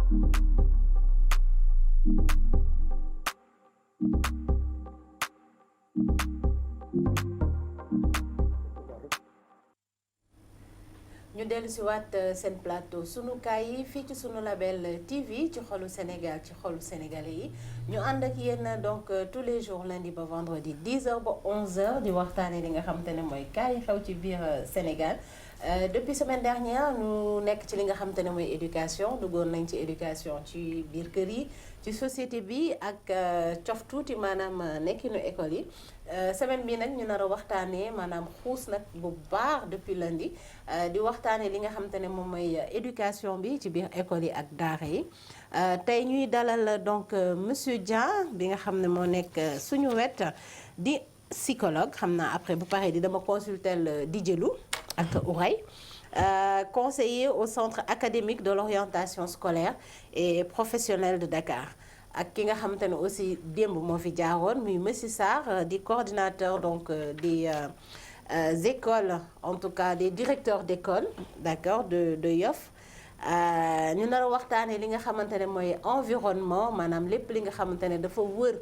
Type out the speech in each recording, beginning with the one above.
ñu dellu si waat seen plateau sunu kaay yi fii ci sunu label TV ci xolu Sénégal ci xolu sénégalais yi ñu ànd ak yéen donc tous les jours lundi ba vendredi 10h ba 11h di waxtaanee li nga xamante ne mooy kaay yi xew ci biir Sénégal. Depuis semaine dernière ñu nekk ci li nga xamante ne mooy éducation duggoon nañ ci éducation ci biir kër yi ci société bi ak cof tuuti maanaam nekkinu école yi. Semaine bi nag ñu nar a waxtaanee maanaam xuus nag bu baax depuis lundi di waxtaanee li nga xamante ne moom mooy éducation bi ci biir école yi ak daara yi tey ñuy dalal donc monsieur Dieng bi nga xam ne moo nekk suñu wet di psychologue xam naa après bu paree di dama consulter Didier Lou ak Ourey conseiller au centre académique de l'orientation scolaire et professionnelle de Dakar. ak ki nga xamante ne aussi démb moo fi jaaroon muy monsieur Sarr di coordinateur donc des écoles en tout cas des directeurs d'école d'accord de Yoff ñu nar a waxtaanee li nga xamante ne mooy environnement maanaam lépp li nga xamante ne dafa wër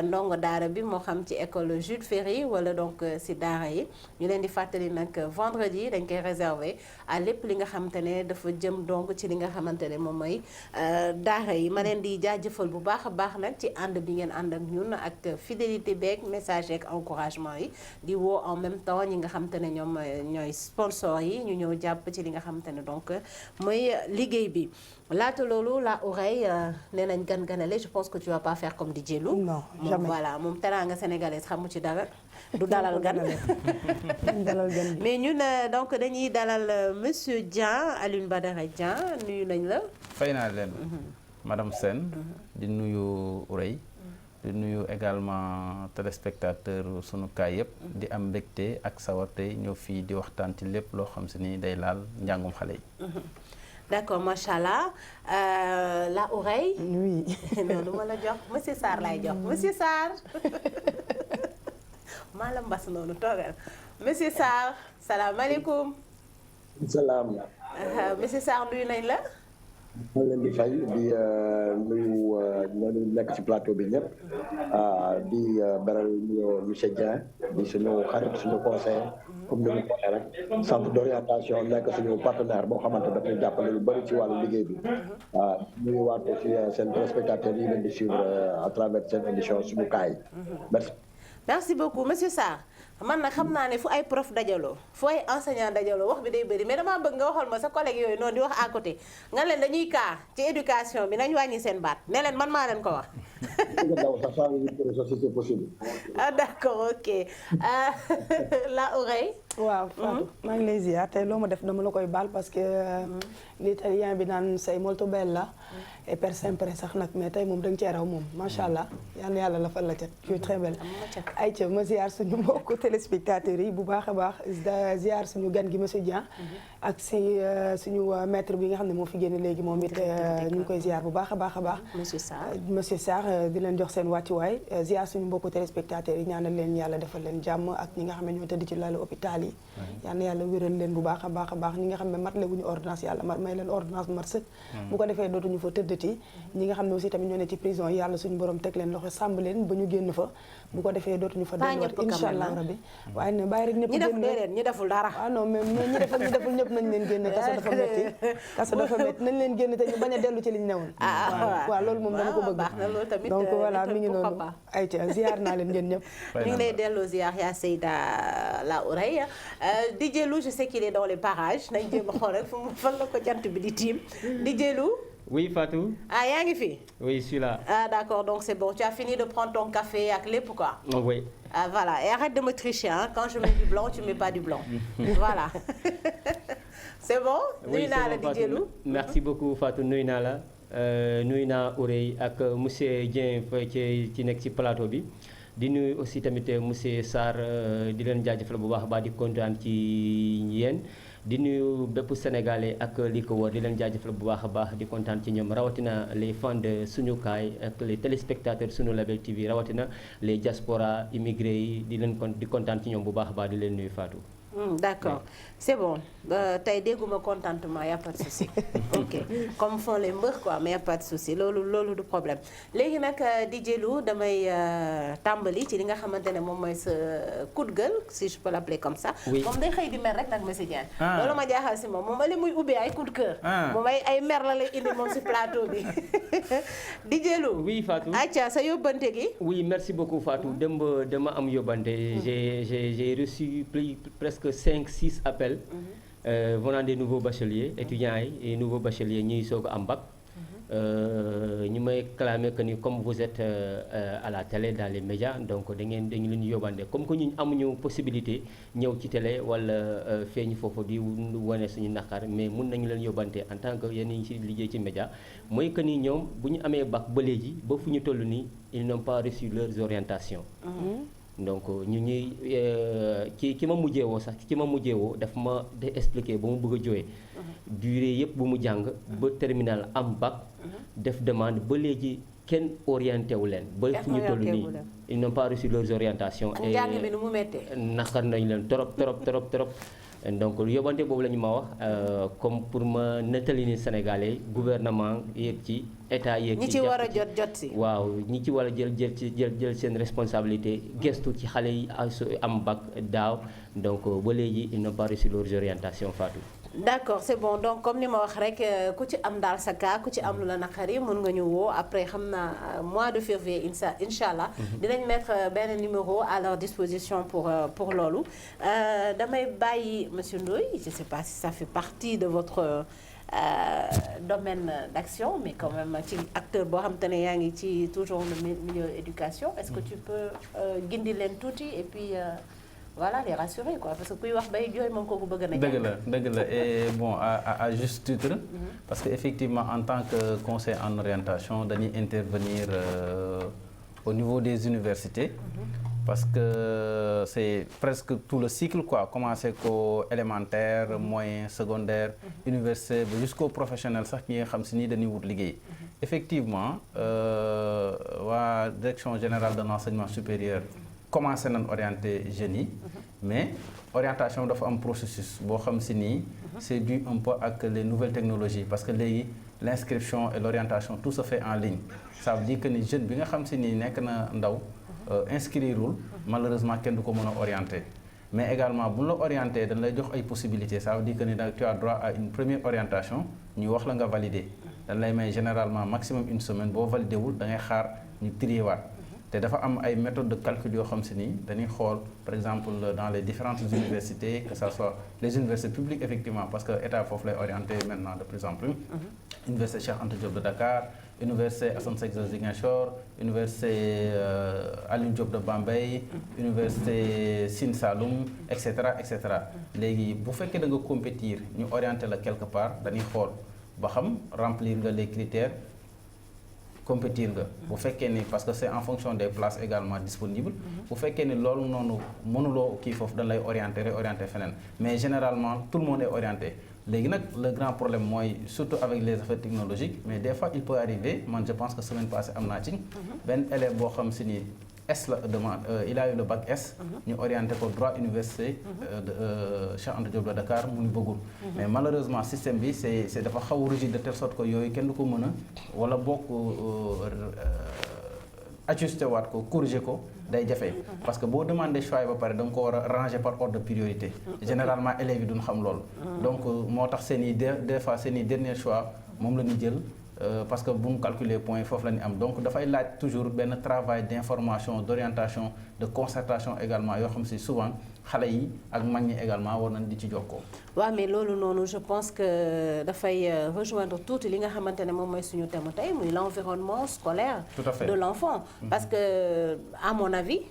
ndongo daara bi moo xam ci école Jules Ferry wala donc si daara yi ñu leen di fàttali nag vendredi dañ koy réserver à lépp li nga xamante ne dafa jëm donc ci li nga xamante ne moom mooy daara yi ma leen di jaajëfal bu baax a baax nag ci ànd bi ngeen ànd ak ñun ak fidélité beeg message ak encouragement yi di woo en même temps ñi nga xamante ne ñoom ñooy sponsors yi ñu ñëw jàpp ci li nga xamante ne donc mooy liggéey bi laata loolu la Ourey nee nañ gan-ganale je pense que tu vas pas faire comme Didier Lou. Non jamais voilà moom teraanga sénégalaise xamu ci dara du dalal gan. dalal gan mais ñun donc dañuy dalal monsieur Dieng Alioune Badara Dieng nuyu nañ la. fay naa leen. madame Sène. di nuyu Ourey. di nuyu également téléspectateur sunu kaay yëpp. di am mbégte ak sawarte ñëw fii di waxtaan ci lépp loo xam si ni day laal njàngum xale yi. d'accord macha allah la Ourey. oui. noonu ma la jox monsieur Sarr laay jox monsieur Sarr maa la mbas noonu toogal monsieur Sarr salaamaaleykum. salaam. monsieur Sarr nuyu nañ la. maa leen di fay di nuyu ñooñu nekk ci plateau bi ñëpp di beral nuyoo monsieur Dieng di suñu xarit suñu conseiller comme ni mu ko waxee rek centre d'orientation nekk suñu partenaire boo xamante daf ñu jàppale lu bëri ci wàllu liggéey bi nuyu waat aussi seen téléspectateurs yi leen di suivre à travers seen émission suñu kaay. merci. merci beaucoup monsieur Sarr. man nag xam naa ne fu ay prof dajaloo fu ay enseignant dajaloo wax bi day bëri mais damaa bëgg nga waxal ma sa collègue yooyu noonu di wax à côté nga leen dañuy kaa ci éducation bi nañ wàññi seen baat ne leen man maa leen ko wax. ah d'accord ok la Ourey. waaw Fatou maa ngi lay ziar tey loo ma def dama la koy baal parce que l'italien bi naan say molto bella et per sempre sax nag mais tey moom da nga cee raw moom macha allah yal na yàlla la fal la cat tu es très belle. ayca ma ziar suñu mbokku téléspectateurs yi bu baax a baax ziar suñu gan gi monsieur Dieng ak si suñu maître bi nga xam ne moo fi génne léegi moom it ñu ngi koy ziar bu baax a baax a baax. monsieur Sarr di leen jox seen wàccuwaay ziar suñu mbokku téléspectateurs yi ñaanal leen yàlla defal leen jàmm ak ñi nga xam ne ñoo tëdd ci lalu hôpital yi. yal na yàlla wéral leen bu baax a baax a baax ñi nga xam ne mat le wuñu ordonnance yàlla may leen ordonnance bu mat sëkk. bu ko defee dootuñu fa tëddati ñi nga xam ne aussi tamit ñoo ne ci prison yi yàlla suñu borom teg leen loxo sàmb leen ba ñu génn fa bu ko defee dootuñu fa delluwaat incha allah rabbi waaye ne bàyyi rek ñëpp génn ñi deful dara ah non mais ñi def ak ñi deful ñëpp nañ leen génne kaso dafa métti kaso dafa métti nañ leen génne te ñu bañ a dellu ci liñ newoon waaw loolu moom dama ko bëgg donc voilà mi ngi noonu ayca ziar naa leen ngeen ñëpp ñu ngi lay delloo ziar yaa Seyda la Ourey Didier Lou je sais qu'il est dans les parages nañ jéem a xool rek fu mu fan la ko jant bi di tiim Didier Lou. Oui Fatou. Ah yaa ngi fi. Oui je suis là. Ah d'accord donc c'est bon tu as fini de prendre ton café ak lépp quoi. Oh, oui. Ah voilà et arrête de me tricher hein quand je mets du blanc tu mets pas du blanc. Voilà. C'est bon. nuyu naa la Didier Lou. Merci beaucoup Fatou nuyu naa la nuyu naa Ourey ak monsieur Dieng ci nekk ci plateau bi. di nuyu aussi tamit monsieur Sarr di leen jaajëfal bu baax a baax di kontaan ci yéen. di nuyu bépp sénégalais ak li ko wër di leen jaajëfal bu baax a baax di kontaan ci ñoom rawatina les fans de suñu kaay ak les téléspectateurs suñu label TV rawatina les diaspora immigrés yi di leen di kontaan ci ñoom bu baax a baax di leen nuyu Fatou. D'accord c'est bon tey dégguma contentement y a pas de souci ok comme font les mbër quoi mais y a pas de souci loolu du problème léegi nag DJ Lou damay tàmbali ci li nga xamante ne moom mooy sa coup de gueule si je peux l'appeler comme ça. moom day xëy di mer rek nag monsieur Dieng. loolu ma jaaxal si moom li muy ubbee ay coup de cœur. moom ay mer la lay indi moom si plateau bi DJ Lou. oui Fatou acca sa yóbbante gi. oui merci beaucoup Fatou démb dama am yóbbante j'ai reçu presque 5-6 appels venant des nouveaux bacheliers étudiants yi et nouveaux bacheliers ñuy soog a am bac ñu may clamer que ni comme vous êtes à la télé dans les médias donc dañu leen yóbbante comme que ñun amuñu possibilité ñëw ci télé wala feeñu foofu di wane suñu naqar mais mun nañu leen yóbbante en tant que yéen ñi ci liggéey ci média mooy que ni ñoom bu ñu amee bac ba léegi ba fu ñu toll nii ils n'ont pas reçu leurs orientations. donc ñu ñuy ki ma mujjee woo daf ma de expliquer ba mu bëgg a jógee durée yëpp bu mu jàng ba terminal am bac def demande ba léegi kenn orienté wu leen ba fu ñu toll nii ils n'ont pas reçu leurs orientations et njàng bi nu mu méttee naqar nañ leen trop donc yóbbante boobu la ñu ma wax comme pour ma nettali ni Sénégalais gouvernement yeeg ci état yeeg ci ñi ci war a jot si waaw ñi ci war a jël seen responsabilité gestu ci xale yi am bac daaw donc ba léegi ils n'ont pas reçu leurs orientations Fatou. d'accord c'est bon donc comme ni ma wax rek ku ci am daal sa cas ku ci am lu la naqari mën nga ñu woo après xam naa mois de février incha allah dinañ mettre benn numéro à leur disposition pour loolu damay bàyyi monsieur Ndoye je sais pas si ça fait partie de votre domaine d'action mais quand même ci acteur boo xam te ne yaa ngi ci toujours le milieu éducation est-ce que tu peux gindi leen tuuti et puis voilà les rassurer quoi parce que kuy wax bay jooy moom kooku bëgg na. dëgg la et bon à juste titre. parce que effectivement en tant que conseiller en orientation dañuy intervenir au niveau des universités. parce que c'est presque tout le cycle quoi commencé ko élémentaire moyen secondaire université ba jusqu'au professionnel sax ñi nga xam si ni dañuy wut liggéey. effectivement waa direction générale de l'enseignement supérieur. commencé nañ orienter jeunes yi mais orientation dafa am processus boo xam si nii c'est dû un peu ak les nouvelles technologies parce que léegi l'inscription et l'orientation tout se fait en ligne ça veut dire que ni jeune bi nga xam si nii nekk na ndaw inscrireul malheureusement kenn du ko mën a orienter mais également bu ñu la orienter dañ lay jox ay possibilités ça veut dire que ni tu as droit à une première orientation ñu wax la nga valider dañ lay may généralement maximum une semaine boo validé wul da ngay xaar ñu trier te dafa am ay méthodes de calcul yoo xam si ni dañuy xool par exemple dans les différentes universités que ça soit les universités publiques effectivement parce que état foofu lay orienté maintenant de plus en plus université Cheikh Anta Diop de Dakar université Assane Seck de Ziguinchor université Alioune Diop de Bambey université Sine Saloum et cetera léegi bu fekkee da nga compétir ñu orienté la quelque part dañuy xool ba xam remplir nga les critères compétir nga bu fekkee ni parce que c'est en fonction des places également disponibles bu fekkee ni loolu noonu mënuloo kii foofu dañ lay réorienter feneen mais généralement tout le monde est orienté léegi nag le grand problème mooy surtout avec les affaires technologiques mais des fois il peut arriver man je pense que semaine passée am naa ci benn élève boo xam si ni S la demande il a eu le bac S ñu orienté ko droit université Cheikh Anta Diop de Dakar mu ni bëggul mais malheureusement système bi c'est dafa xaw rigide de telle sorte que yooyu kenn du ko mën a wala bokk ajusté waat ko corriger ko day jafe parce que boo demandé choix yi ba pare da nga ko war a ranger par ordre de priorité généralement élèves yi duñ xam loolu donc moo tax seen i des fois seen i dernier choix moom la ñu jël parce que bu ñu calculer point foofu la ñu am donc dafay laaj toujours benn travail d'information d'orientation de concertation également yoo xam si souvent xale yi ak mag ñi également war nañ di ci jokkoo. waaw mais loolu noonu je pense que dafay rejoindre tuuti li nga xamante ne moom mooy suñu thème tey muy l'environnement scolaire. Tout à fait. De l'enfant. Parce que à mon avis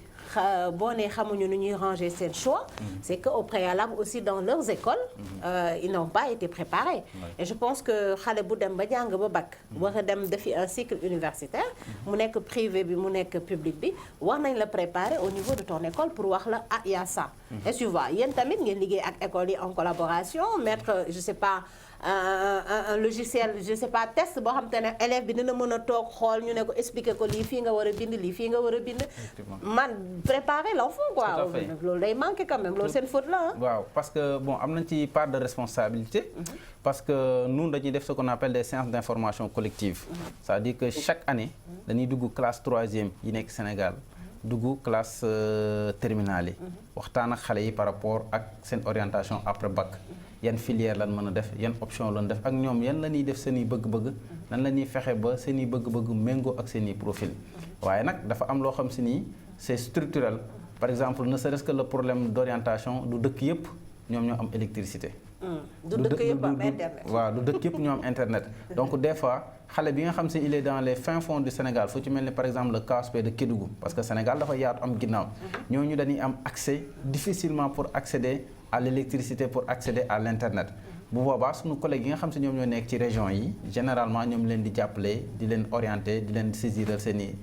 boo nee xamuñu nu ñuy ranger seen choix. c'est que au préalable aussi dans leurs écoles. Ils n'ont pas été préparés. Et je pense que xale bu dem ba jàng ba bac. war a dem defi un cycle universitaire. mu nekk privé bi mu nekk public bi war nañ la préparer au niveau de ton école pour wax la ah y a ça. et tu vois yéen tamit ngeen liggéey ak école yi en collaboration mettre je sais pas un logiciel je sais pas test boo xam te ne élève bi dina mën a toog xool ñu ne ko expliquer ko lii fii nga war a bind lii fii nga war a bind man préparer l'enfant quoi loolu day manquer quand même loolu seen faute la waaw parce que bon am nañ ci part de responsabilité parce que nous dañuy def ce qu'on appelle des séances d'information collective c'est-à-dire que chaque année dañuy dugg classe 3e yi nekk Sénégal dugg classe terminale yi waxtaan ak xale yi par rapport ak seen orientation après bac yan filière lan mën a def yan option lan def ak ñoom yan la ñuy def seen i bëgg-bëgg nan la ñuy fexe ba seen i bëgg-bëgg méngoo ak seen i profil waaye nag dafa am loo xam si nii c'est structurel par exemple ne serait-ce que le problème d'orientation du dëkk yëpp ñoom ñoo am électricité du dëkk yëpp am internet waaw du dëkk yëpp ñoo am internet donc des fois xale bi nga xam si il est dans les fins fonds du Sénégal fu ci mel ni par exemple le KSP de Kédougou parce que Sénégal dafa yaatu am ginnaaw ñooñu dañuy am accès difficilement pour accéder à l'électricité pour accéder à l'internet bu boobaa suñu collègues yi nga xam si ñoom ñoo nekk ci région yi généralement ñoom leen di jàppale di leen orienter di leen saisiral seen i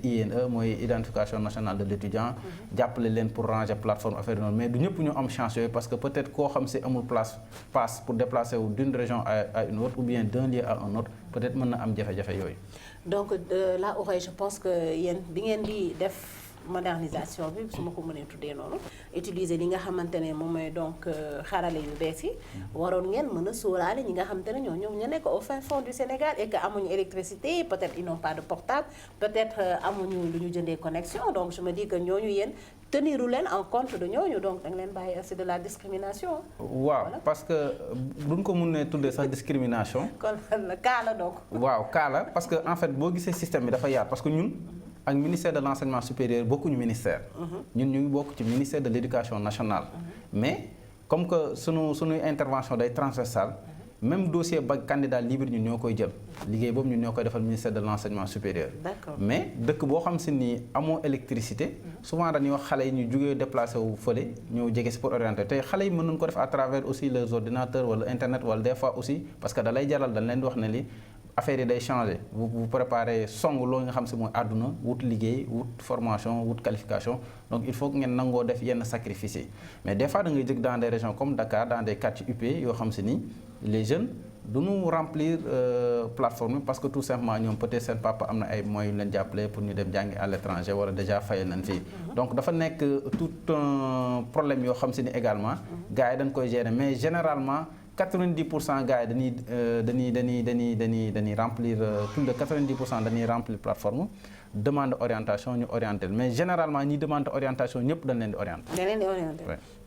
INE mooy identification nationale de l'étudiant jàppale leen pour ranger plateforme affaire noonu mais du ñëpp ñu am chance yooyu parce que peut-être koo xam si amul passe pour déplacer wu d'une région à une autre ou bien d'un lieu à un autre peut-être mën na am jafe-jafe yooyu donc là Ourey je pense que yéen bi ngeen di def modernisation bi su ma ko mënee tuddee noonu utiliser li nga xamante ne moom mooy donc xarale yu bees yi waroon ngeen mën a sóoraale ñi nga xamante ne ñoom ñu nekk au fin fond du Sénégal et que amuñu électricité peut-être ils n'ont pas de portable peut-être amuñu lu ñu jëndee connexion donc je me dis que ñooñu yéen teniru leen en compte de ñooñu donc da nga leen bàyyi c'est de la discrimination. waaw parce que duñ ko mën a tuddee sax discrimination. kon cas la donc. waaw cas la parce que en fait boo gisee système bi dafa yaatu parce que ñun. ak ministère de l'enseignement supérieur bokkuñu ministère ñun ñu ngi bokk ci ministère de l'éducation nationale mais comme que suñuy intervention day transversale même dossier bac candidat libre ñun ñoo koy jël liggéey boobu ñun ñoo koy defal ministère de l'enseignement supérieur mais dëkk boo xam si ni amoo électricité souvent dañuy wax xale yi ñu jógee déplacé wu fële ñëw jege si pour orienter tey xale yi mën nañu ko def à travers aussi les ordinateurs wala internet wala des fois aussi parce que da lay jaral dañ leen di wax ne li affaire yi day changer vous préparez song loolu nga xam si mooy àdduna wut liggéey wut formation wut qualification donc il faut que ngeen nangoo def yenn sacrifice yi mais des fois da ngay jëg dans des régions comme Dakar dans des quartiers UP yoo xam si ni les jeunes duñu remplir plateforme bi parce que tout simplement ñoom peut-être seen papa am na ay moyens yu leen jàppale pour ñu dem jàngi à l'étranger wala déjà fayal nañ fii donc dafa nekk tout un problème yoo xam si ni également gars yi dañ koy gérer mais généralement 90% gars yi dañuy remplir plus de 90% dañuy remplir plateforme demande orientation ñu orienter mais généralement ñi demande orientation ñëpp dañ leen di orienter. dañ leen di orienter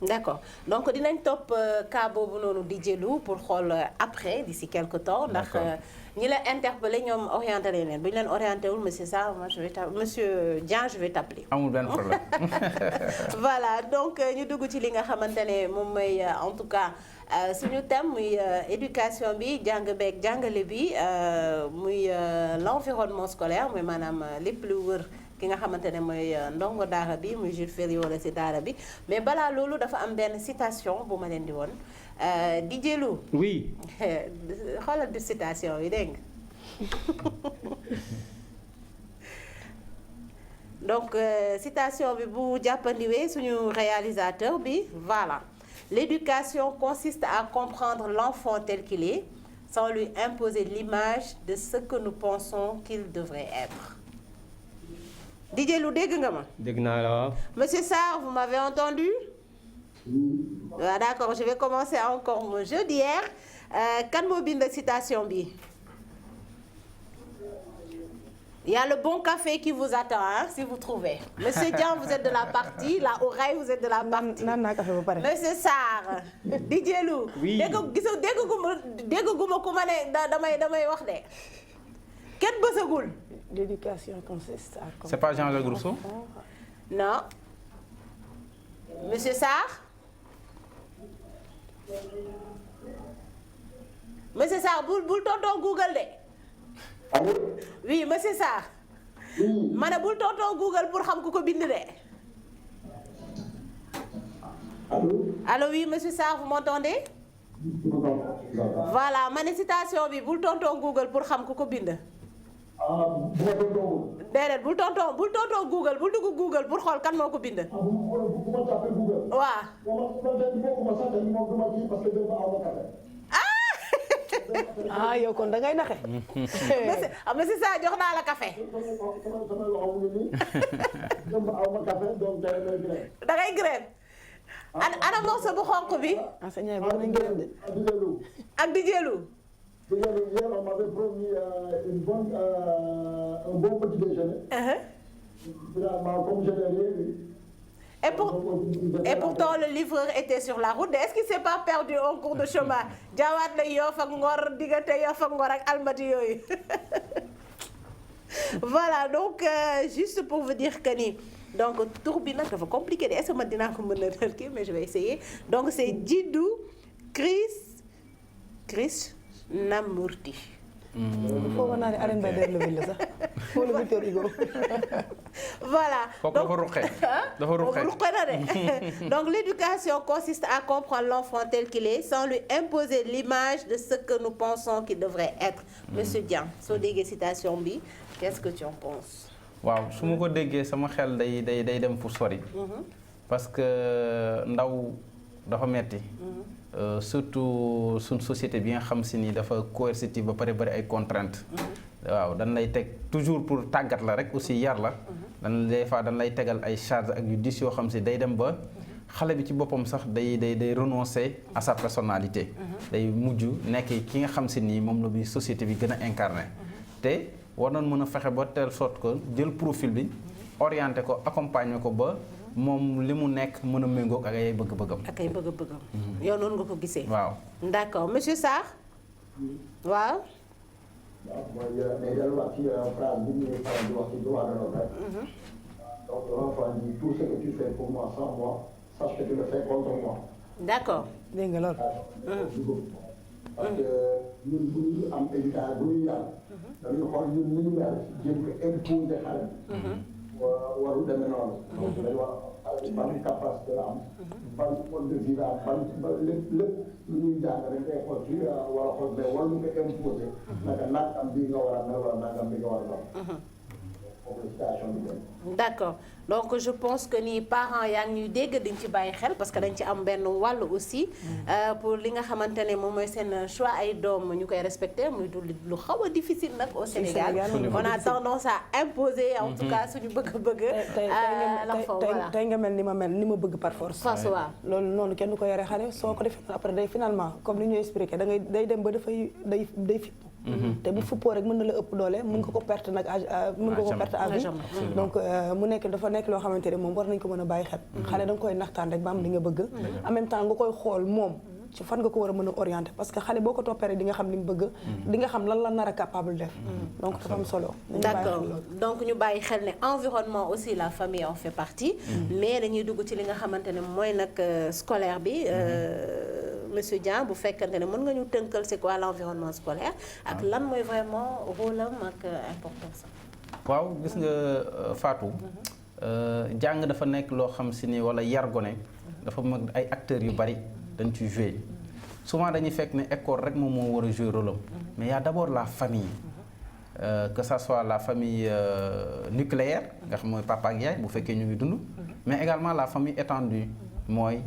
d'accord donc dinañ topp cas boobu noonu di jëlu pour xool après d'ici quelque temps ndax ñi la interpellé ñoom orienté leen bu ñu leen orienté wul monsieur Sarr moi je vais monsieur Dieng je vais t'appeler. amul benn problème. voilà donc ñu dugg ci li nga xamante ne moom mooy en tout cas. suñu thème muy éducation bi jàng beeg jàngale bi muy l'environnement scolaire muy maanaam lépp lu wër ki nga xamante ne mooy ndongo daara bi muy Jules Ferry wala ci daara bi mais balaa loolu dafa am benn citation bu ma leen di woon di jëlu. oui. xoolal di citation yi dégg nga donc citation bi bu jàppandiwee suñu réalisateur bi voilà. L'éducation consiste à comprendre l'enfant tel qu'il est, sans lui imposer l'image de ce que nous pensons qu'il devrait être. DJ Lou, dégg nga ma? Dégg naa la waaw. Monsieur Sarr, vous m'avez entendu? Ah, d'accord, je vais commencer encore mon jeu d'hier. Kan moo bind citation bi? Il y a le bon café qui vous attend, hein, si vous trouvez. Monsieur Dieng, vous êtes de la partie. La Oreille, vous êtes de la partie. Monsieur Sarr. DJ Lou. Oui. dégguma ku ma ne damay wax de. Kenn bësagul. L'éducation consiste à... C'est pas Jean-Jacques Rousseau? Non. Monsieur Sarr. Monsieur Sarr, bul tonton Google de. Oui, monsieur Sarr. Ma ne bul tonton Google pour xam ku ko bind de. Allô, oui, monsieur Sarr, vous m'entendez? Voilà, ma ne citation bi bul tonton Google pour xam ku ko bind. Déedéet bul tonton Google bul dugg Google pour xool kan moo ko bind. waaw. ah ah yow kon da ngay naxe. monsieur Sarr jox naa la café. sama loxo mu ngi nii. démb aw ma café donc tey lay graine. da ngay graine. ana morceau bu xonq bi. enseignant yi bëgg nañ graine de. ak di jëlu. Hier, on m'avait promis un bon petit déjeuner. Finalement, comme je n'ai rien eu. Et pourtant, le livreur était sur la route. Est-ce qu'il ne s'est pas perdu en cours de chemin? Jawat la Yoff ak Ngor diggante Yoff ak Ngor ak Almadi yooyu. Voilà, donc juste pour vous dire que ni donc tour bi nag dafa compliqué de est-ce que ma dinaa ko mën a kii mais je vais essayer. Donc c'est Djidou Chris Namourti. Foofu naa ne arène bay der la sax. Foofu la Victor Hugo. Voilà. Kooku dafa ruqee. Dafa ruqee na de. Donc l'éducation consiste à comprendre l'enfant tel qu'il est sans lui imposer l'image de ce que nous pensons qu'il devrait être. Monsieur Dieng soo déggee citation bi qu'est-ce que tu en penses? waaw su ma ko déggee sama xel day dem fu sori. parce que ndaw dafa metti surtout suñ société bi nga xam si ni dafa coercitive ba pare bari ay contraintes. waaw dañ lay teg toujours pour tàggat la rek aussi yar la. des fois dañ lay tegal ay charges ak yu dis yoo xam si day dem ba xale bi ci boppam sax day renoncer à sa personnalité. day mujj nekk ki nga xam si ni moom la bi société bi gën a incarné. te war nañ mën a fexe ba telle sorte que jël profil bi orienté ko accompagner ko ba. moom li mu nekk mën a méngóog ak ay bëgg-bëggam. ak ay bëgg-bëggam. yow noonu nga ko gisee. waaw d'accord monsieur Sarr. waaw. waaw mooy day delluwaat ci phrase bi ñuy faral di wax ci droit de l'homme rek. donc l'enfant dit tout ce que tu fais pour moi sans moi sache que tu le fais contre moi. d'accord. dégg nga loolu. parce que ñun bu ñu am éducation bu ñu yàlla. dañuy xool ñun ni ñu mel jéem ko imposer xale bi. warul demee noonu. donc dañu war ban capacité la am. ban mode de vie la am ban lépp lu ñuy jàng rek day xool ci war a xool mais waruñu ko imposer. naka nangam bi nga war a mel wala nangam bi nga war a doon. d'accord donc je pense que ni parents yaa ngi ñuy dégg dañ ci bàyyi xel parce que dañ ci am benn wàll aussi pour li nga xamante ne moom mooy seen choix ay doom ñu koy respecter muy lu xaw a difficile nag au Sénégal on a tendance à imposer en tout cas suñu bëgg-bëgg l'enfant voilà tey nga mel ni ma bëgg par force waaw loolu noonu kenn du ko yore xale soo ko defee après day finalement comme li ñu expliqué day dem ba day fipp te bu fuppoo rek mën na la ëpp doole mën nga ko perte nag mën nga ko perte à vie donc mu nekk dafa nekk loo xamante ne moom war nañ ko mën a bàyyi xel xale da nga koy naxtaan rek ba am li nga bëgg en même temps nga koy xool moom ci fan nga ko war a mën a orienter parce que xale boo ko toppee rek di nga xam li mu bëgg di nga xam lan la nar a capable def donc dafa am solo d'accord donc ñu bàyyi xel ne environnement aussi la famille en fait partie mais dañuy dugg ci li nga xamante ne mooy nag scolaire bi monsieur Dieng bu fekkante ne mën nga ñu tënkal c'est quoi l'environnement scolaire ak lan mooy vraiment rôle am ak importance waaw gis nga Fatou jàng dafa nekk loo xam si ni wala yar gone dafa mag ay acteurs yu bari dañ ci jouer souvent dañuy fekk ne école rek moom moo war a jouer rôle am mais y a d'abord la famille que ça soit la famille nucléaire nga xam mooy papa ak yaay bu fekkee ñu ngi dund mais également la famille étendue mooy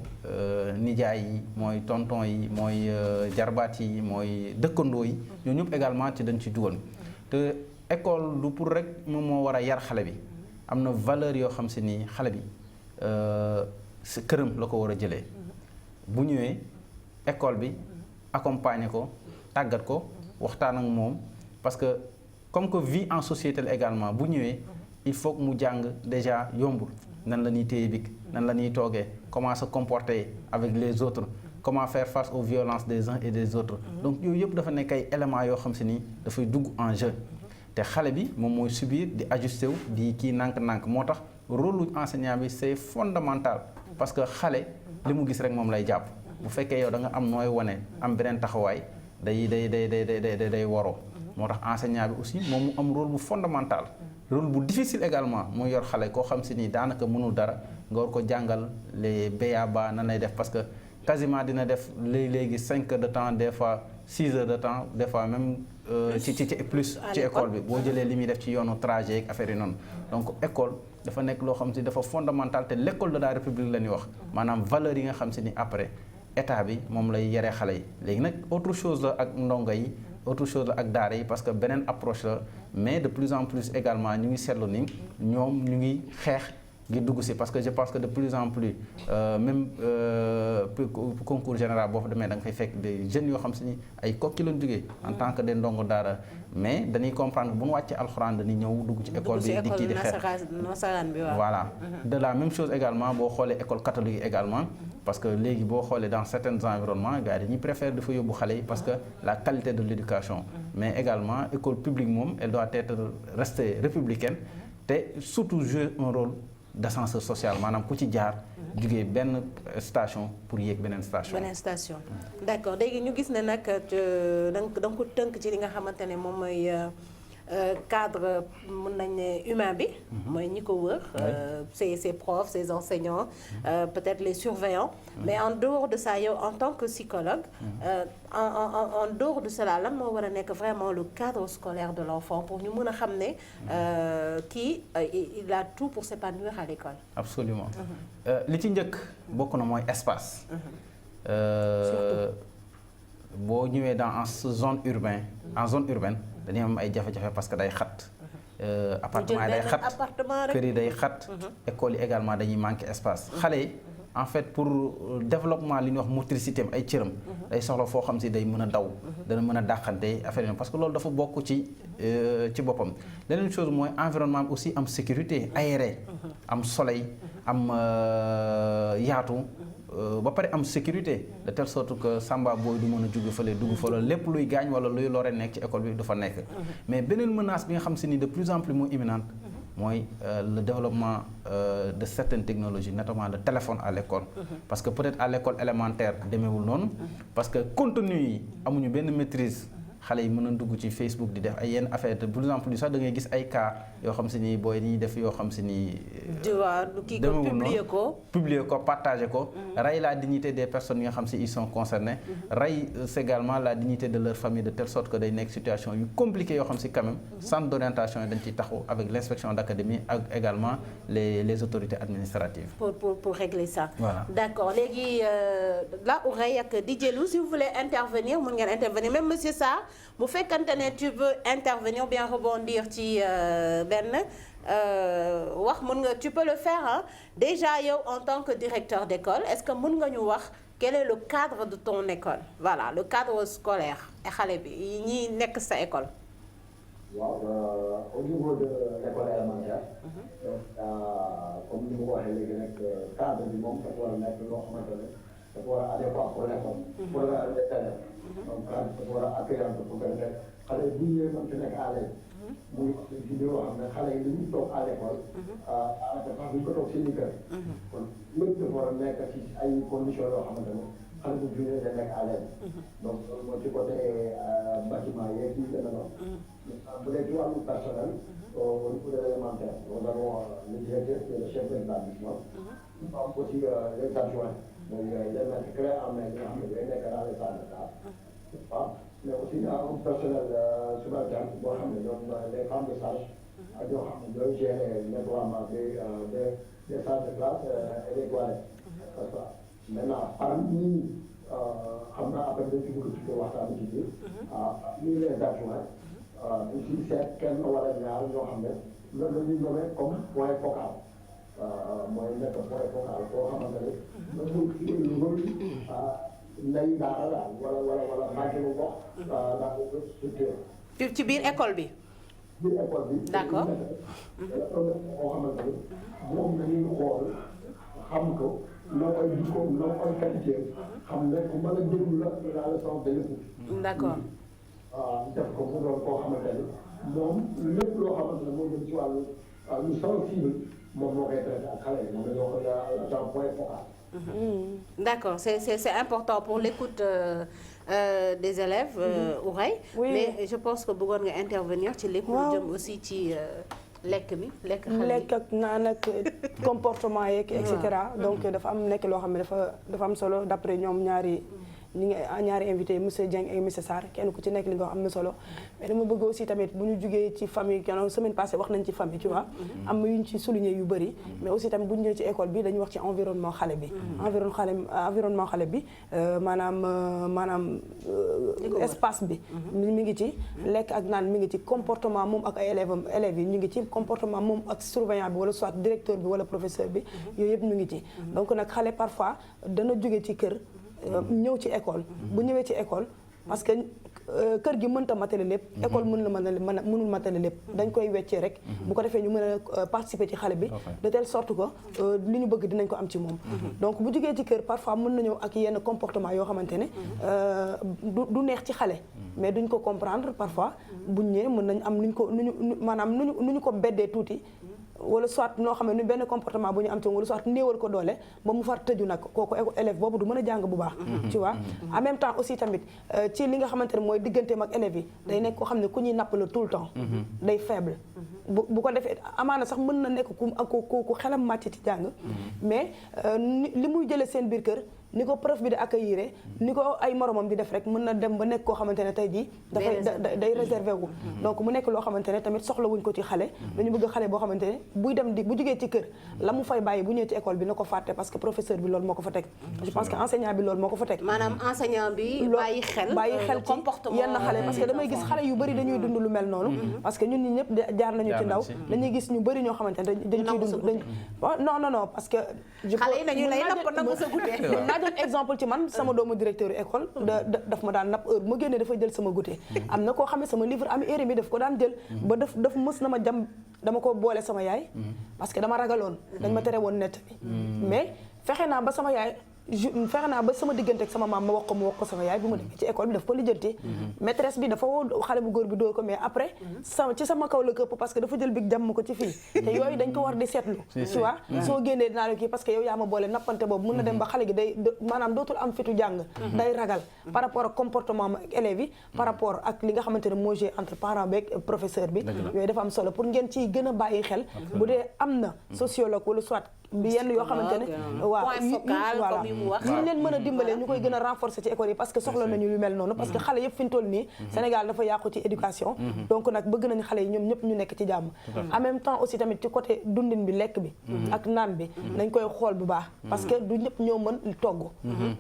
nijaay yi mooy tonton yi mooy jarbaat yi mooy dëkkandoo yi ñoo ñëpp également ci dañ ci dugal te école du pour rek moom moo war a yar xale bi am na valeur yoo xam si ni xale bi si këram la ko war a jëlee bu ñëwee école bi accompagner ko tàggat ko waxtaan ak moom parce que comme que vie en société la également bu ñëwee il faut que mu jàng déjà yombul nan la ñuy téye big nan la ñuy toogee comment se comporter avec les autres comment faire face aux violences des uns et des autres donc yooyu yëpp dafa nekk ay éléments yoo xam si ni dafay dugg en jeu te xale bi moom mooy subir di ajusté wu di kii nànk-nànk moo tax rôle enseignant bi c'est fondamental parce que xale li mu gis rek moom lay jàpp bu fekkee yow da nga am nooy wane am beneen taxawaay day waroo moo tax enseignant bi aussi moom mu am rôle bu fondamental rôle bu difficile également muy yor xale koo xam si ni daanaka mënul dara nga war ko jàngal les béyaba nan lay def parce que quasiment dina def léegi 5 heures de temps des fois 6 heures de temps des fois même ci plus ci école bi boo jëlee li muy def ci yoonu trajet ak affaire yi noonu donc école dafa nekk loo xam si dafa fondamental te l'école de la république la ñuy wax maanaam valeurs yi nga xam si ni après état bi moom lay yare xale yi léegi nag autre chose la ak ndongo yi autre chose la ak daara yi parce que beneen approche la mais de plus en plus également ñu ngi seetlu ni ñoom ñu ngi xeex ngir dugg si parce que je pense que de plus en plus même concours général boo fa demee da nga fay fekk des jeunes yoo xam si ni ay kokki lañ jógee en tant que des ndongo daara mais dañuy comprendre que bu ñu wàccee alxuraan dañuy ñëw dugg ci école bi di kii di xeex voilà de la même chose également boo xoolee école catholique également parce que léegi boo xoolee dans certains environnements gars yi dañuy préférer dafa yóbbu xale yi parce que la qualité de l'éducation mais également école publique moom elle doit être rester républicaine te surtout jouer un rôle d'ascenseur social maanaam ku ci jaar jugee benn station pour yéeg beneen station. beneen station d'accord léegi ñu gis ne nag da nga ko tënk ci li nga xamante ne moom mooy cadre mën nañ ne humain bi. mooy ñi ko wër. ses profs ses enseignants. peut-être les surveillants. mais en dehors de ça yow en tant que psychologue. en dehors de cela lan moo war a nekk vraiment le cadre scolaire de l'enfant pour ñu mën a xam ne kii il a tout pour s'épanouir à l'école. absolument li ci njëkk bokk na mooy espace. boo ñëwee en zone urbaine dañuy am ay jafe-jafe parce que day xat. appartement yi day xat kër yi day xat. école yi également dañuy manquer espace. xale yi en fait pour développement li ñuy wax motricité am ay cëram. day soxla foo xam si day mën a daw. dana mën a dàqante affaire yi parce que loolu dafa bokk ci boppam. leneen chose mooy environnement bi aussi am sécurité aéré. am soleil am yaatu. ba pare am sécurité de telle sorte que Samba booy du mën a jóge fële dugg fa lépp luy gaañ wala luy lore nekk ci école bi du fa nekk. mais beneen menace bi nga xam si ni de plus en plus moo imminente mooy le développement de certaines technologies notamment le téléphone à l'école. parce que peut-être à l'école élémentaire demeewul noonu. parce que contenu yi amuñu benn maîtrise. xale yi mën a dugg ci Facebook di def ay yenn affaire de plus en plus sax da ngay gis ay cas yoo xam si ni booy dañuy def yoo xam si ni. publier ko partager ko. rey la dignité des personnes yi nga xam si ils sont concernés. rey également la dignité de leur famille de telle sorte que day nekk situation yu compliquées yoo xam si quand même. centre d'orientation yi dañ ciy taxaw avec l'inspection d'académie ak également les autorités administratives. pour régler ça. voilà d'accord léegi là Ourey ak DJ Lou si vous voulez intervenir mën ngeen intervenir même monsieur Sarr. bu fekkante ne tu veux intervenir bien rebondir ci benn wax mën nga tu peux le faire hein déjà yow en tant que directeur d'école est-ce que mën nga ñu wax quel est le cadre de ton école voilà le cadre scolaire et xale bi ñi nekk sa école. waaw au niveau de l'école élémentaire. comme ni ma ko waxee léegi nag cadre bi moom dafa war a nekk loo xamante ne dafa war a adéquat pour l'école. pour les élèves. donc cadre dafa war a accueillant pour que ne xale yi bu ñu ñëwee mën ci nekk à l'aise. muy vidéo yoo xam ne xale yi dañuy toog à l'école. dafa duñ ko toog seen i kër. kon lépp dafa war a nekk ci ay conditions yoo xamante ne xale bu ñu ñëwee day nekk à l'aise. donc loolu moo ci côté bâtiment yeeg yi gën a doon. bu dee ci wàllu personnel. au niveau de l'élémentaire nous avons le directeur et le chef d'établissement. nous avons aussi les adjoints. mooy les maîtres clés en main yi nga xam ne day nekk dans les salles de classe. mais aussi un personnel subalterne boo xam ne ñoom les femmes de charge ak ñoo xam ne ñooy gérer nettoiement des salles de classe et des toilettes. parce que maintenant parmi ñi xam naa après dañ ci bëgg ci waxtaan ci biir. ñii les adjoints aussi seet kenn wala ñaar ñoo xam ne loolu la ñuy nommé comme point focal. mooy nekk point focal boo xamante ne. lu bëri nday daara daal wala bàjjenu gox. dans les structures. ci biir école bi. biir école bi. d'accord. boo xamante ne moom dañuy xool xam ko noo koy jikkoom noo koy qualité xam ne ku mën a déglu la leçon de l'écoute. d'accord. def ko mu doon koo xamante ne moom lépp loo xamante ne moo jëm ci wàllu lu sensible moom moo koy traité ak xale yi moom la ñu wax dans point focal. D'accord, c'est important pour l'écoute des élèves Ourey. Oui. Mais je pense que bëggoon nga intervenir ci lépp lu jëm aussi ci lekk bi lekk xale yi. lekk ak naan ak comportement yeeg et cetera donc dafa am nekk loo xam ne dafa am solo d'après ñoom ñu ngi ñaari invité monsieur Dieng et monsieur Sarr kenn ku ci nekk li nga wax am na solo mais dama bëgg aussi tamit bu ñu jugee ci famille kenn semaine passée wax nañ ci famille tu vois am yuñ ci souligner yu bëri mais aussi tamit bu ñu ñëwee ci école bi dañuy wax ci environnement xale bi environnement xale bi maanaam espace bi mi ngi ci lekk ak naan mi ngi ci comportement moom ak ay élèves yi ñu ngi ci comportement moom ak surveillant bi wala soit directeur bi wala professeur bi yooyu yëpp ñu ngi ci donc nag xale parfois dana jóge ci kër ñëw ci école bu ñëwee ci école parce que kër gi mënta matale lépp école mënul matale lépp dañ koy weccee rek bu ko defee ñu mën a participer ci xale bi de telle sorte que li ñu bëgg dinañ ko am ci moom donc bu jógee ci kër parfois mën na ñëw ak yenn comportement yoo xamante ne du neex ci xale mais duñ ko comprendre parfois buñ ñëwee mën nañ am nu ñu ko beddee tuuti wala soit noo xam ne benn comportement bu ñu am ci wala soit néewal ko doole ba mu far tëju nag kooku élève boobu du mën a jàng bu baax tu vois en même temps aussi tamit ci li nga xamante ne mooy digganteem ak élèves yi day nekk koo xam ne ku ñuy napp la tout le temps day faible bu ko defee amaana sax mën na nekk ku xelam màcc ci jàng mais li muy jëlee seen biir kër ni ko prof bi di accueillir ni ko ay moromam di def rek mën na dem ba nekk koo xamante ne tey jii dafay day réservé wu donc mu nekk loo xamante ne tamit soxla wuñ ko ci xale dañu bëgg xale boo xamante ne buy dem bu jógee ci kër la mu fay bàyyi bu ñëwee ci école bi na ko fàtte parce que professeur bi loolu moo ko fa teg je pense que enseignant bi loolu moo ko fa teg maanaam enseignant bi bàyyi xel ci yenn xale parce que damay gis xale yu bëri dañuy dund lu mel noonu parce que ñun ñi ñëpp jaar nañu ci ndaw dañuy gis ñu bëri ñoo xamante ne dañ ciy dund non parce que xale yi nañu lay napp nangu sa goûter naa jël exemple ci man sama doomu directeur école daf ma daan napp heure bu ma génnee dafay jël sama goûter am na koo xam ne sama livre am erreur bi daf ko daan jël ba daf mës na ma jam dama ko boole sama yaay parce que dama ragaloon dañ ma tere woon nett bi mais fexe naa ba sama yaay fexe naa ba sama diggante ak sama maam ma wax ko sama yaay bu ma demee ci école bi daf ko lijjanti maîtresse bi dafa woo xale bu góor bi dóor ko mais après ci sama kaw la këpp parce que dafa jël big jàmm ko ci fii te yooyu dañ ko war di seetlu tu vois soo génnee dinaa la kii parce que yow yaa ma boole nappante boobu mën na dem ba xale gi day maanaam dootul am fitu jàng day ragal par rapport ak comportement ak élèves yi par rapport ak li nga xamante ne moo jee entre parent bi ak professeur bi yooyu dafa am solo pour ngeen ciy gën a bàyyi xel bu dee am na sociologue wala soit bi yenn yoo xamante ne waaw voilà ñu leen mën a dimbalee ñu koy gën a renforcer ci école yi parce que soxla nañu lu mel noonu parce que xale yëpp fi ñu toll nii Sénégal dafa yàqu ci éducation donc nag bëgg nañu xale yi ñoom ñëpp ñu nekk ci jàmm en même temps aussi tamit ci côté dundin bi lekk bi ak naan bi nañ koy xool bu baax parce que du ñëpp ñoo mën togg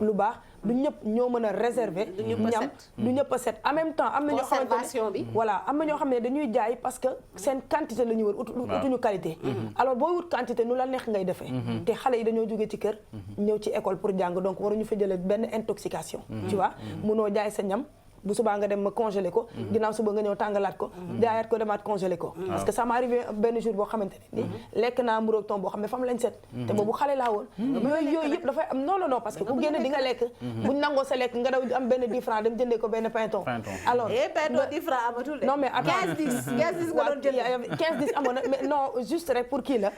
lu baax du ñëpp ñoo mën a réserver ñam du ñëpp a set en même temps am na ñoo xamante ne voilà am na ñoo xam ne dañuy jaay parce que seen quantité la ñuy wër utuñu qualité alors boo wut quantité nu la neex ngay defee te xale yi dañoo jógee ci kër ñëw ci école pour jàng donc waruñu fa jëlee benn intoxication tu vois munoo jaay sa ñam bu subaa nga dem ma congelé ko ginnaaw suba nga ñëw tàngalaat ko jaayaat ko demaat congelé ko parce que ça m'est arrivé benn jour boo xamante ne ni lekk naa mburoog tom boo xam ne fam lañ set te boobu xale laa woon yooyu yëpp dafay am non parce que ku génne di nga lekk buñ nangoo sa lekk nga daw am benn 10 francs dem jëndee ko benn pinton alors pinton 10 francs amatul de non mais 15-10 nga doon jënd 15-10 amoon na mais non juste rek pour kii la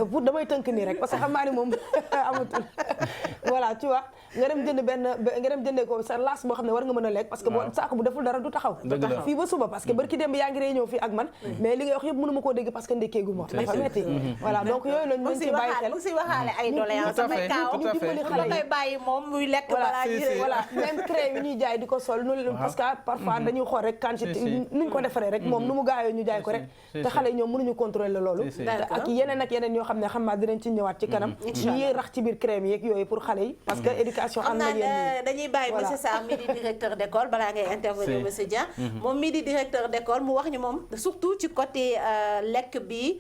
pour damay tënk nii rek parce que xam naa ni moom amatul voilà tu vois nga dem jënd nga dem jëndee ko sa laas boo xam ne war nga mën a lekk parce que saako bu deful dara du taxaw fii ba suba parce que barki dem yaa ngi rey ñëw fii ak man mais li ngay wax yëpp mënu ma koo dégg parce que ndekkeegu ma dafa metti voilà donc yooyu lañ mën ci bàyyi xel mu si waxaale ay doléance may kaaw ñu dimbali xale koy bàyyi moom muy lekk balaa voilà même crème yi ñuy jaay di ko sol parce que parfois dañuy xool rek quantité nuñ ko defaree rek moom nu mu gaayoo ñu jaay ko rek te xale yi ñoom mënuñu contrôler loolu ak yeneen yoo xam ne xam naa dinañ ci ñëwaat ci kanam yi rax ci biir crème yeeg yooyu pour xale yi parce que éducation am na dañuy bàyyi monsieur Sarr mi di directeur d'école balaa ngay intervenir monsieur Dieng moom mii di directeur d'école mu wax ñu moom surtout ci côté lekk bi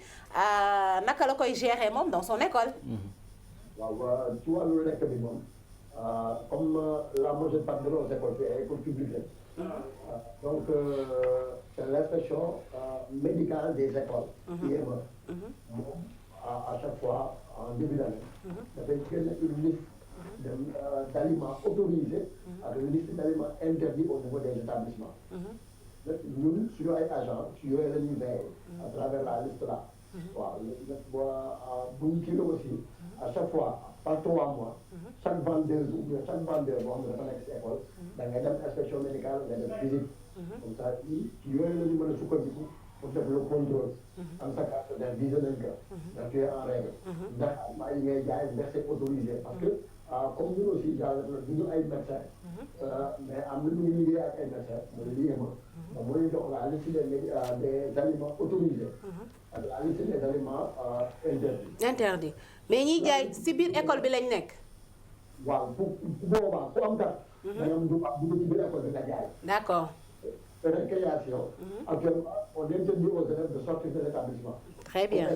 naka la koy gérer moom dans son école waaw ci wàllu lekk bi moom comme la majeure partie de nos écoles c'est école publique donc c'est l'inspection médicale des écoles IME moom à chaque fois en début d'année dafay génne une liste d'aliments autorisés ak une liste d'aliments interdits au niveau des établissements ñun suñu ay agents ci yooyu la ñuy veiller à travers la liste là waaw bu ñu kii aussi à chaque fois par 3 mois chaque vendeuse ou bien chaque vendeur boo xam ne dafa nekk ci école da ngay dem inspection médicale nga def visite comme ça ci yooyu la ñu mën a sukkandiku pour def le contrôle. am sa carte de visé nañ ko. ndax tu es en règle. ndax maa yi ngay jaay ndax c'est autorisé parce que comme ñun aussi jàll du ñu ay médecins. mais am na ñu liggéey ak ay médecins mooy liggéey ma. donc mooy jox la liste des aliments autorisés. ak la liste des aliments interdits. interdit mais ñiy jaay si biir école bi lañ nekk. waaw pour boobaa ku am carte. da nga du ci biir école bi nga jaay. d'accord. récréation. Actuellement, on interdit aux élèves de sortir de l'établissement. Très bien.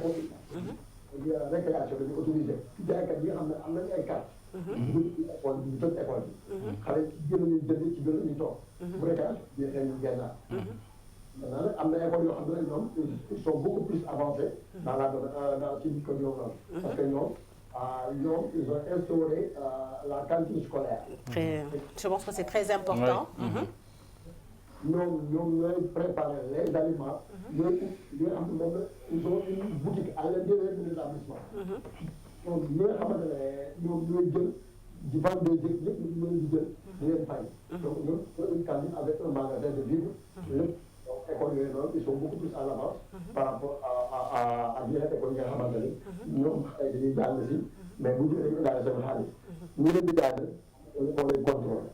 Récréation dañu autorisé jaaykat yi nga xam ne am nañu ay carte. ñu école bi ñu tëj école bi. xale yi ci biir la ñuy jënd ci biir la ñuy toog. bu récréation bi xëy na génnaat. maintenant nag am na école yoo xam ne ñoom ils sont beaucoup plus avancés dans la dans ci biir ñoom noonu. parce que ñoom ils ont instauré la cantine scolaire. Très, je pense que c'est très important. ñoom ñooy préparer les aliments. yooyu li nga xam ne moom la ils ont une boutique à l'intérieur de l'établissement. donc ñi nga xamante ne ñoom ñooy jël di vendre des yëpp ñëpp ñu leen di jël di leen fay. donc ñoom une cantine avec un magasin de vivres. lépp donc école yooyu noonu ils sont beaucoup plus en avance. par rapport à yeneen école yi nga xamante ne. ñoom ay dañuy jàng si. mais bu ñu dañuy daal seen xaalis. ñu leen di jàng. on les contrôle.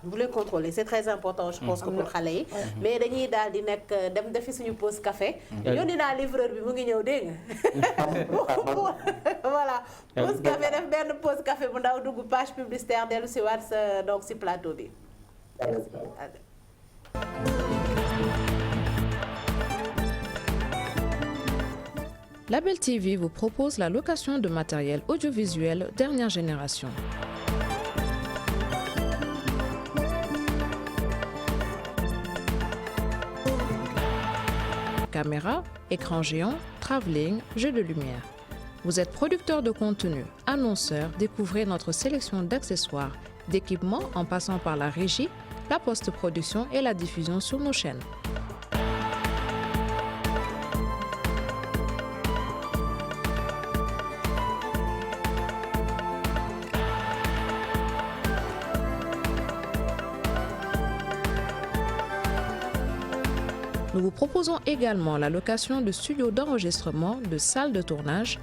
Vous les contrôlez, c'est très important je pense que pour xale yi. mais dañuy daal di nekk dem defi suñu pause café. yónni naa livreur bi mu ngi ñëw dégg nga. voilà pause café def benn pause café bu ndaw dugg page publicitaire dellu si waat sa donc si plateau bi. Label TV vous propose la location de matériel audiovisuel dernière génération. Caméra, écran géant, travelling, jeux de lumière. Vous êtes producteur de contenu, annonceur, découvrez notre sélection d'accessoires, d'équipements en passant par la régie, la post-production et la diffusion sur nos chaînes. Nous vous proposons également la location de studios d'enregistrement, de salles de tournage,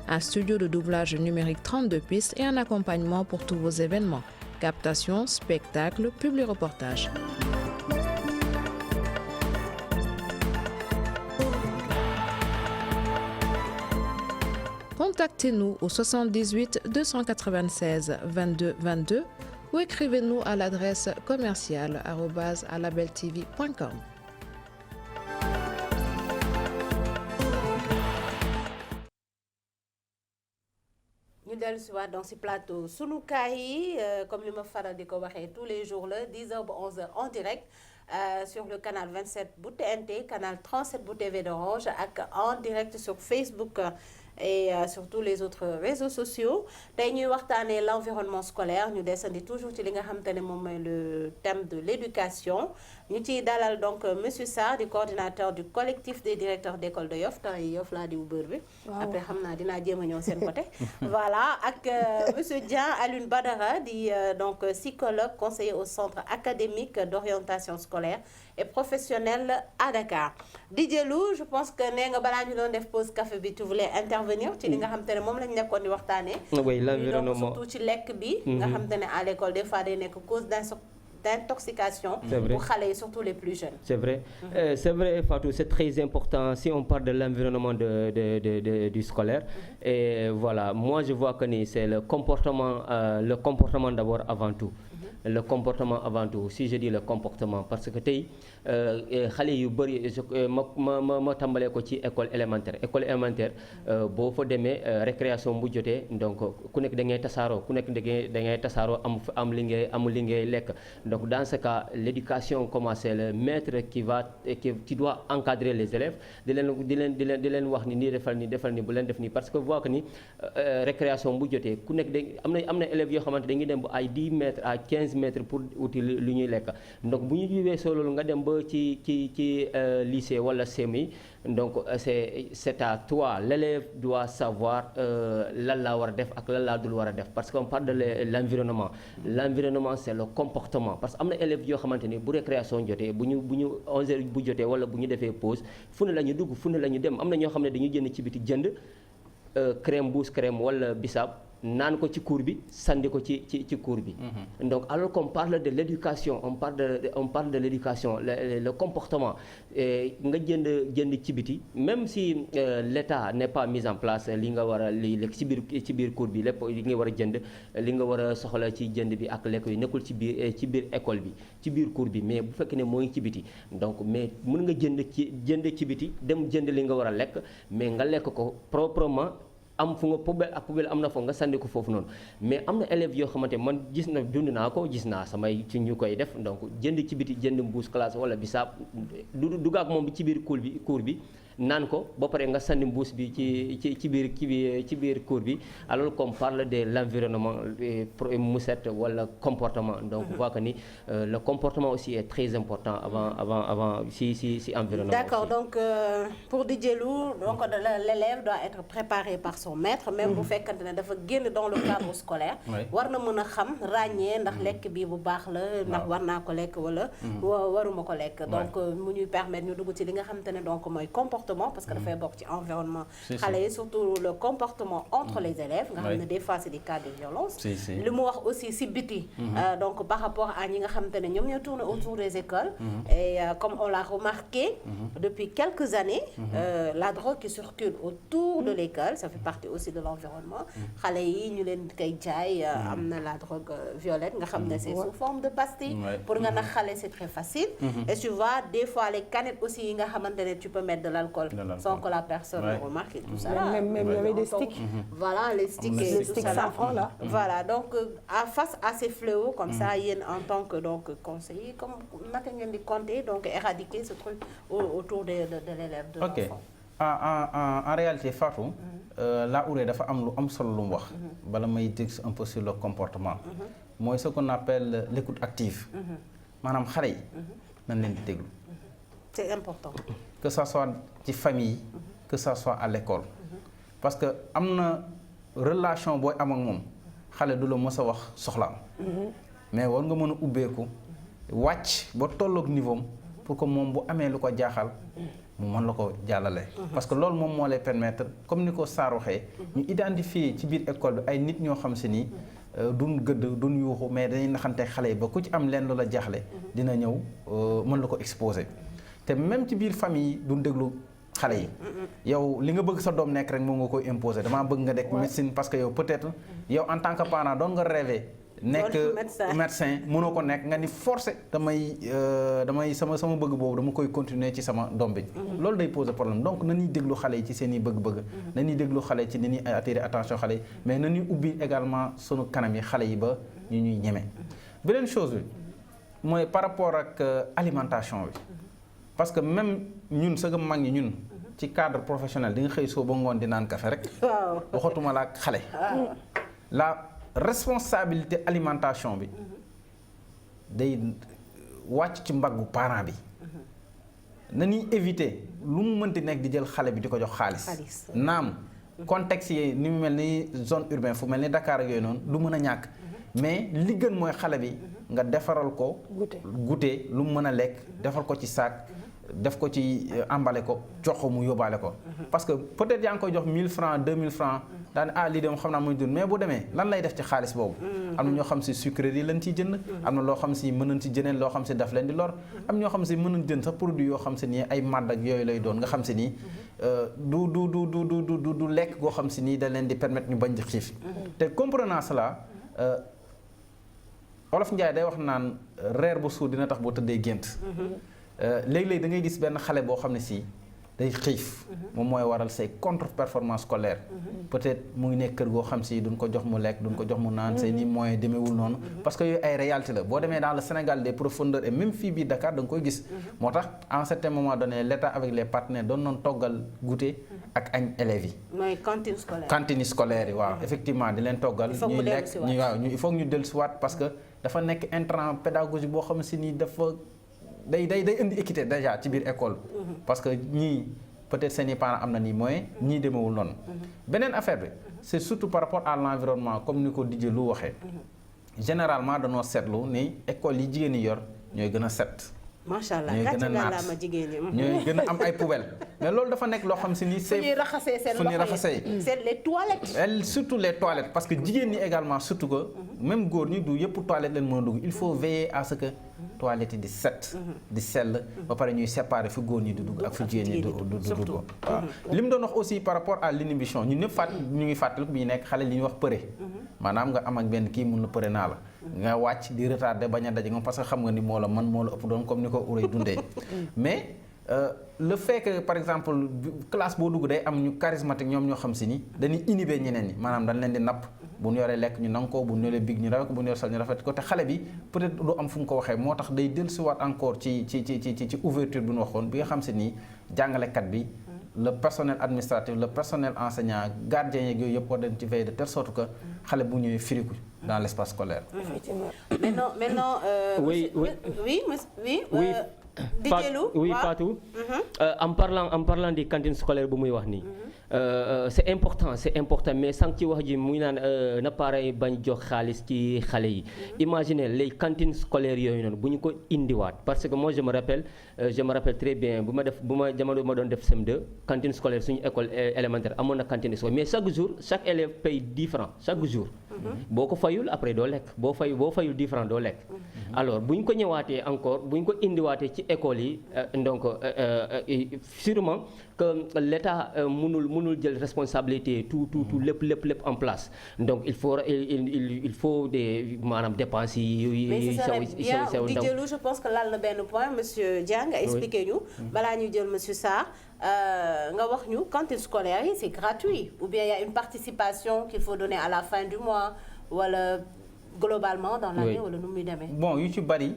un studio de doublage numérique 32 pistes et un accompagnement pour tous vos événements, captation, spectacles, publi-reportages. Contactez-nous au 78 296 22 22 ou écrivez-nous à l'adresse commerciale@labeltv.com. ñu dellu si waat donc si plateau sunu kaay yi comme li ma faral di ko waxee tous les jours la 10h ba 11h en direct sur le canal 27 bu TNT canal 37 bu TV d'Orange ak en direct sur Facebook et sur tous les autres réseaux sociaux tey ñuy waxtaanee l'environnement scolaire ñu desandi toujours ci li nga xamante ne moom mooy le thème de l'éducation ñu ciy dalal donc monsieur Sarr di coordinateur du collectif des directeurs d'école de Yoff temps yi Yoff laa di wubër bi après xam naa dinaa jéem a ñëw seen côté voilà ak monsieur Dieng Alioune Badara di donc psychologue conseiller au centre académique d'orientation scolaire et professionnel à Dakar Didier Lou je pense que nee nga balaa ñu doon def pause café bi tu voulais intervenir ci li nga xamante ne moom lañ nekkoon di waxtaanee oui l'environnement donc surtout ci lekk bi nga xamante ne à l'école des fois day nekk cause d'intoxication pour xale yi surtout les plus jeunes. C'est vrai. C'est vrai Fatou, c'est très important si on parle de l'environnement du scolaire. Et voilà, moi je vois que c'est le comportement d'abord avant tout. Le comportement avant tout si je dis le comportement parce que tey xale yu bëri ma tàmbalee ko ci école élémentaire boo fa demee récréation bu jotee donc ku nekk da ngay tasaaroo am li ngay lekk donc dans ce cas l'éducation commence le maître qui doit encadrer les élèves di leen wax ni nii defal ni bu leen def nii parce que voit que ni récréation bu jotee ku nekk am na élèves yoo xamante dañuy dem ba ay 10 mètres à 15 mètres pour uti lu ñuy lekk donc bu ñu weesoo loolu nga dem ba ci lycée wala CMI donc c'est à toi l'élève doit savoir lan laa war a def ak lan laa dul war a def parce qu'on parle de l'environnement c'est le comportement parce que am na élèves yoo xamante ni bu récréation jotee bu ñu 11h bu jotee wala bu ñu defee pause fu ne la ñu dugg fu ne la ñu dem am na ñoo xam ne dañuy jënd ci biti jënd crème mousse crème wala bisaab naan ko ci cours bi sandi ko ci cours bi. Donc alors qu'on parle de l'éducation on parle de l'éducation le comportement nga jënd ci biti même si l'État n'est pas mis en place li nga war a li lekk ci biir cours bi lépp li nga war a jënd li nga war a soxla ci jënd bi ak lekk yi nekkul ci biir école bi ci biir cours bi mais bu fekkee ne moo ngi ci biti donc mais mën nga jënd ci biti dem jënd li nga war a lekk mais nga lekk ko proprement. am fu nga poubelle am na foofu nga sànni ko foofu noonu mais am na élèves yoo xamante man dund naa ko gis naa samay ci ñu koy def donc jënd ci biti jënd mbuus classe wala bisaab dugg ak moom bi ci biir cours bi naan ko ba pare nga sànni mbuus bi ci biir cours bi alors qu'on parle de l'environnement mu set wala comportement donc on voit que ni le comportement aussi est très important avant si environnement. D'accord aussi. Donc pour Didier Lou donc l'élève doit être préparé par son maître même bu fekkante ne dafa génn dans le cadre scolaire war na mën a xam ràññee ndax lekk bi bu baax la ndax war naa ko lekk wala waruma ko lekk donc mu ñuy permettre ñu dugg ci li nga xamante ne donc mooy comportement parce que dafay bokk ci environnement xale yi surtout le comportement entre les élèves nga xam ne des fois c'est des cas de violence li mu wax aussi si biti donc par rapport à ñi nga xamante ne ñoom ñoo tourner autour des écoles et comme on l'a remarqué depuis quelques années la drogue qui circule autour de l'école ça fait partie aussi de l'environnement xale yi ñu leen koy jaay am na la drogue violette nga xam ne c'est sous forme de pastille pour nga nax xale c'est très facile et tu vois des fois les canettes aussi yi nga xamante ne tu peux mettre de l'alcool sans que la personne ne remarque et tout ça même il y avait des sticks voilà les sticks et tout ça sans fond là voilà donc face à ces fléaux comme ça yéen en tant que donc conseiller comme naka ngeen di compter donc éradiquer ce truc autour de l'élève de l'enfant. En réalité Fatou là Ouré dafa am lu am solo lu mu wax bala may dig un peu sur le comportement mooy ce qu'on appelle l'écoute active maanaam xale yi nañ leen di déglu c'est important que ça soit ci famille que ça soit à l'école parce que am na relation booy am ak moom xale du la mës a wax soxlaam mais war nga mën a ubbeeku wàcc ba tolloog niveau pour que moom bu amee lu ko jaaxal mu mën la ko jàllale parce que loolu moom moo lay permettre comme ni ko Sarr waxee ñu identifier ci biir école bi ay nit ñoo xam si ni duñ gëdd duñ yuuxu mais dañuy naxante xale yi ba ku ci am leen lu la jaaxle dina ñëw mën la ko exposer te même ci biir famille duñ déglu xale yi yow li nga bëgg sa doom nekk rek moom nga koy imposer damaa bëgg nga nekk médecine parce que yow peut-être yow en tant que parent doon nga rêver nekk médecin mënoo ko nekk nga ni forcé damay sama bëgg boobu dama koy continuer ci sama doom bi loolu day poser problème donc na ñuy déglu xale yi ci seen i bëgg-bëgg na ñuy déglu xale yi ci ni ñuy attirer attention xale yi mais na ñuy ubbi également sunu kanam yi xale yi ba ñu ñuy ñeme beneen chose bi mooy par rapport ak alimentation bi parce que même ñun sëgam mag ñi ñun ci cadre professionnel di nga xëy soo ba ngoon di naan café rek waxatuma la ak xale la responsabilité alimentation bi day wàcc ci mbaggu parent bi na ñuy éviter lu mu mënti nekk di jël xale bi di ko jox xaalis naam contexte yi ni mu mel ni zone urbaine fu mel ni Dakar ak yooyu noonu lu mën a ñàkk mais li gën mooy xale bi nga defaral ko goûter lu mu mën a lekk defal ko ci saak def ko ci emballé ko jox ko mu yóbbaale ko parce que peut-être yaa ngi koy jox 1000 francs 2000 francs daane lii de moom xam naa muy dund mais bu demee lan lay def ci xaalis boobu am na ñoo xam si sucrerie lañ ciy jënd am na loo xam si mën nañ ci jëneen loo xam si daf leen di lor am ñoo xam si mën nañ jënd sax produit yoo xam si nii ay màdd ak yooyu lay doon nga xam si nii du lekk goo xam si nii da leen di permettre ñu bañ di xiif te comprenant cela Olof Njaay day wax naan reer bu suur dina tax boo tëddee gént léeg-léeg da ngay gis benn xale boo xam ne si day xiif moom mooy waral say contre performance scolaire peut-être mu ngi nekk kër goo xam si duñ ko jox mu lekk duñ ko jox mu naan say ni moyen demeewul noonu parce que yooyu ay réalité la boo demee dans le Sénégal des profondeurs et même fii biir Dakar da nga koy gis moo tax à un certain moment donné l'État avec les partenaires doon noon toggal goûter ak añ élèves yi mooy cantine scolaire cantine scolaire yi waaw effectivement di leen toggal ñuy lekk il faut ñu dellusiwaat parce que dafa nekk intrant pédagogique boo xam si ni dafa day indi équité déjà ci biir école parce que ñii peut-être seeni parents am na nii moyen ñii demewul noonu beneen affaire bi c'est surtout par rapport à l'environnement comme ni ko Didier lu waxee généralement dañoo seetlu ni école yi jigéen ñi yor ñooy gën a set macha allah ñooy gën a naat ñooy gën a am ay poubelles mais loolu dafa nekk loo xam si ni c'est fu ñuy raxasee seen loxo yi c'est les toilettes. surtout les toilettes parce que jigéen ñi également surtout que même góor ñi du yëpp toilette leen mën a dugg il faut veiller à ce que toilettes yi di set di sell ba pare ñuy séparer fi góor ñi di dugg ak fi jigéen ñi du dugg waaw li mu doon wax aussi par rapport à l'inhibition ñun ñëpp ñu ngi fàttaliku bi ñu nekk xale li ñuy wax përe maanaam nga am ak benn kii mun na përe naa la nga wàcc di retardé bañ a daje nga parce que xam nga ni moo la ëpp doon comme ni ko Ourey dundee mais le fait que par exemple classe boo dugg day am ñu charismatique ñoom ñoo xam si ni dañuy inhiber ñeneen ñi maanaam dañ leen di napp bu ñu yoree lekk ñu nangu ko bu ñu yoree big ñu rafet ko bu ñu yoree sol ñu rafet ko te xale bi peut-être du am fu mu ko waxee moo tax day dellusiwaat encore ci ouverture bi ñu waxoon bi nga xam si ni jàngalekat bi le personnel administratif le personnel enseignant gardien yeeg yooyu yëpp war dañ ci veiller de telle sorte que xale bu ñëwee firiku dans l'espace scolaire. Maintenant oui. Fatou en parlant des cantines scolaires bu muy wax nii c'est important mais sànq ci wax ji mu ngi naan na parents bañ jox xaalis ci xale yi imaginez les cantines scolaires yooyu noonu bu ñu ko indiwaat parce que moi je me rappelle très bien bu ma doon def CM2 cantine scolaire suñu école élémentaire amoon na cantine scolaire mais chaque élève paye 10 francs chaque jour boo ko fayul après doo lekk boo fayul 10 francs doo lekk alors bu ñu ko ñëwaatee encore bu ñu ko indiwaatee ci école yi donc sûrement que l'État mënul jël responsabilité tout lépp en place donc il faut des maanaam dépenses yi mais ce serait bien Didier Lou je pense que laal na benn point monsieur Dia nga expliqué ñu balaa ñu jël monsieur Sarr nga wax ñu cantine scolaire yi c'est gratuit ou bien il y a une participation qu'il faut donner à la fin du mois wala globalement dans l'année wala nu muy demee. bon yu ci bari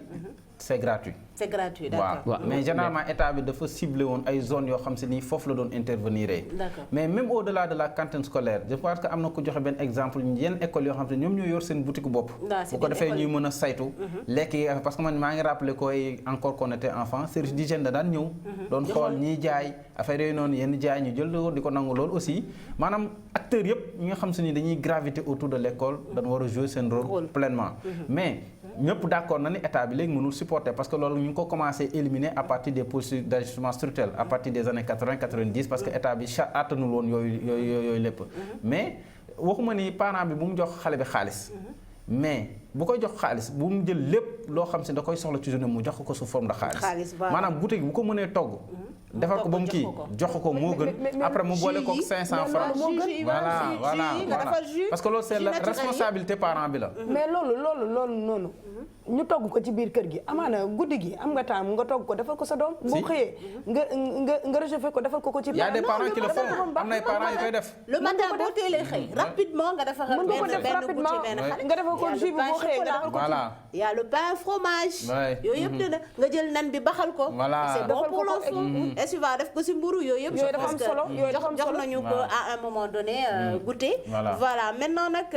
c'est gratuit. c'est gratuit d'accord waaw mais généralement état bi dafa ciblé woon ay zones yoo xam si ni foofu la doon intervenir. d'accord mais même au-delà de la cantine scolaire je pense que am na ku joxe benn exemple yenn écoles yoo xam te ñoom ñoo yor seen boutique bopp. bu ko defee ñuy mën a saytu. lekk yi parce que man maa ngi rappelé koy encore qu'on était enfant service d'hygiène da daan ñëw. doon xool ñiy jaay affaire yooyu noonu yenn jaay ñu jël di ko nangu loolu aussi maanaam acteurs yëpp ñi nga xam si ni dañuy graviter autour de l'école dañu war a jouer seen rôle pleinement mais ñëpp d'accord na ni état bi léegi mënul supporter parce que loolu ñu ngi ko commencé éliminer à partir des processus d'ajustement structurel à partir des années 80-90 parce que état bi attanul woon yooyu lépp mais waxuma ni parent bi bu mu jox xale bi xaalis mais bu koy jox xaalis bu mu jël lépp loo xam si da koy soxla ci journée mu jox ko sous forme de xaalis maanaam boutique bu ko mënee togg defar ko ba mu kii jox ko moo gën après mu boole ko 500 francs voilà parce que loolu c'est la responsabilité parent bi la mais loolu noonu ñu togg ko ci biir kër gi amaana guddi gi am nga temps nga togg ko defal ko sa doom boo xëyee nga réchauffé ko defal ko ci y a des parents qui le font am nay parents yi koy def le matin boo teelee xëy rapidement nga defal benn xale nga defal ko jus bi boo xëyee nga defal ko y a le pain fromage yooyu yëpp dina nga jël nen bi baxal ko c'est bon pour l'enfant et tu vas def ko ci mburu yooyu yëpp je pense que jox nañu ko à un moment donné goûter voilà maintenant nag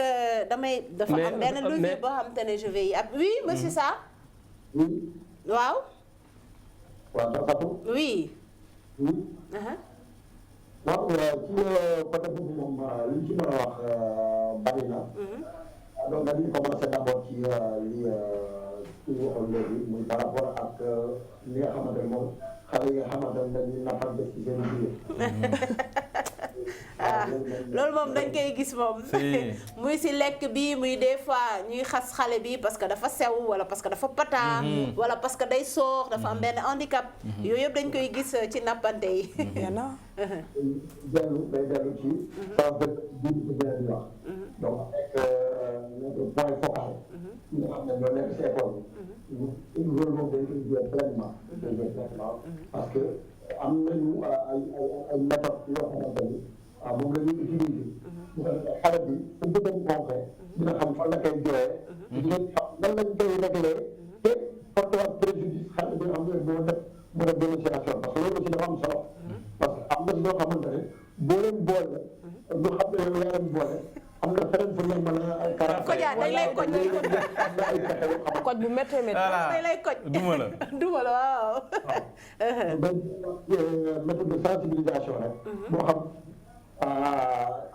dafa am benn levier boo xam te ne je vais y oui monsieur Sarr waaw oui waaw ci côté boobu moom li ñu ci mën a wax bari na donc dañuy commencer d'abord ci li ñu waxoon léegi muy par rapport ak li nga xamante ne moom xale yi nga xamante ne dañuy nappante ci seen biir loolu moom dañ koy gis moom muy ci lekk bi muy des fois ñuy xas xale bi parce que dafa sew wala parce que dafa pata wala parce que day soox dafa am benn handicap yooyu yëpp dañ koy gis ci nappante yi dellu ci sens de biir bi di wax donc avec notre point focal ñi nga xam ne ñoo nekk ci école bi loolu moom dañ koy jouer pleinement parce que am nañu ay méthodes yoo xamante ni moom la ñuy utiliser bu ko defee xale bi su bëggoon concret dina xam fan la koy jooyee dina xam nan lañ koy régler te porte préjudice xale bi nga xam ne moo def dénonciation parce que loolu aussi dafa am solo parce que am na ñoo xamante ne boo leen boole ñu xam ne yow yaa leen boole am na feneen fu ñu mën a karaté. Kodja dañ lay koj. am na ay pexe yoo xam koj bu méttee métti. dañ lay koj. duma la. duma la waaw. donc méthode de sensibilisation rek. moo xam